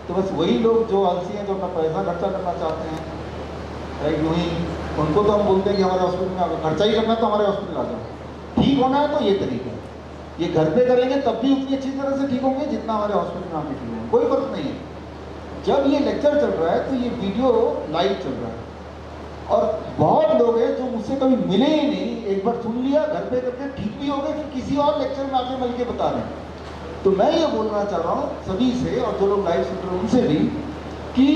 [SPEAKER 2] तो बस वही लोग जो आलसी हैं, जो अपना पैसा खर्चा करना चाहते हैं, राइट, यूँ ही उनको तो हम बोलते हैं कि हमारे हॉस्पिटल में अगर खर्चा ही करना है तो हमारे हॉस्पिटल आ जाओ। ठीक होना है तो ये तरीका है, ये घर पे करेंगे तब भी उतनी अच्छी तरह से ठीक होंगे जितना हमारे हॉस्पिटल में आके ठीक होंगे, कोई फर्क नहीं है। जब ये लेक्चर चल रहा है तो ये वीडियो लाइव चल रहा है, और बहुत लोग हैं जो मुझसे कभी मिले ही नहीं, एक बार सुन लिया, घर पे करके ठीक भी हो गए, फिर किसी और लेक्चर में आके मिल के बता रहे हैं। तो मैं ये बोलना चाह रहा हूँ सभी से, और जो लोग लाइव सुन रहे हैं उनसे भी, कि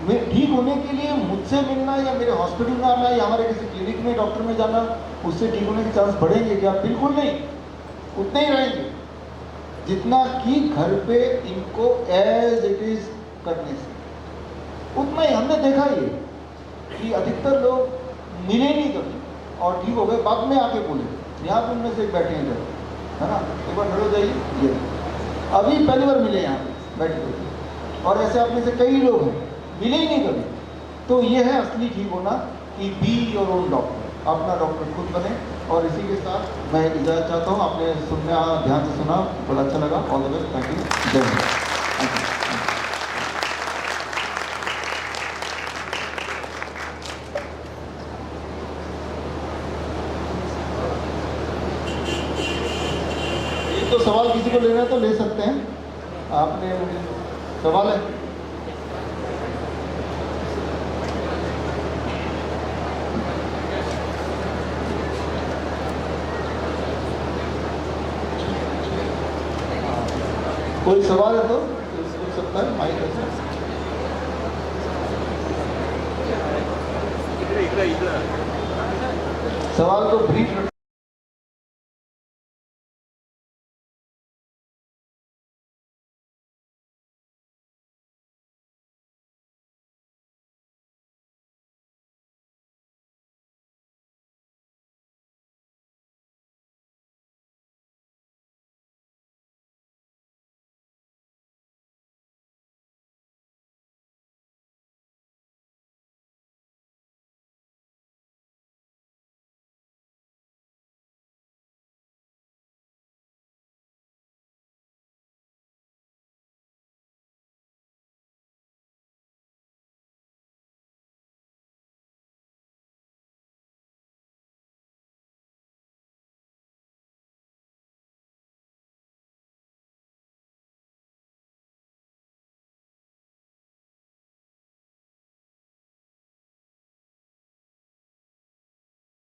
[SPEAKER 2] मैं ठीक होने के लिए मुझसे मिलना या मेरे हॉस्पिटल में आना या हमारे किसी क्लिनिक में डॉक्टर में जाना, उससे ठीक होने के चांस बढ़ेंगे क्या? बिल्कुल नहीं, उतने ही रहेंगे जितना कि घर पे इनको एज इट इज करने से। उतना ही हमने देखा ये कि अधिकतर लोग मिले नहीं कभी और ठीक हो गए, बाद में आके बोले। यहाँ पे उनमें से एक बैठे हैं जब, है ना, एक बार खड़े हो जाइए, ये अभी पहली बार मिले यहाँ पे बैठे हुए, और ऐसे आप में से कई लोग हैं मिले ही नहीं कभी। तो ये है असली ठीक होना कि बी योर ओन डॉक्टर, अपना डॉक्टर खुद बने। और इसी के साथ मैं इजाज़त चाहता हूँ। आपने सुनना, ध्यान से सुना, बड़ा अच्छा लगा। All the best, thank you, जय हिंद। तो सवाल किसी को लेना है तो ले सकते हैं। आपने सवाल है? कोई सवाल है तो पूछ सकता है, माइक है। सवाल तो ब्रीफ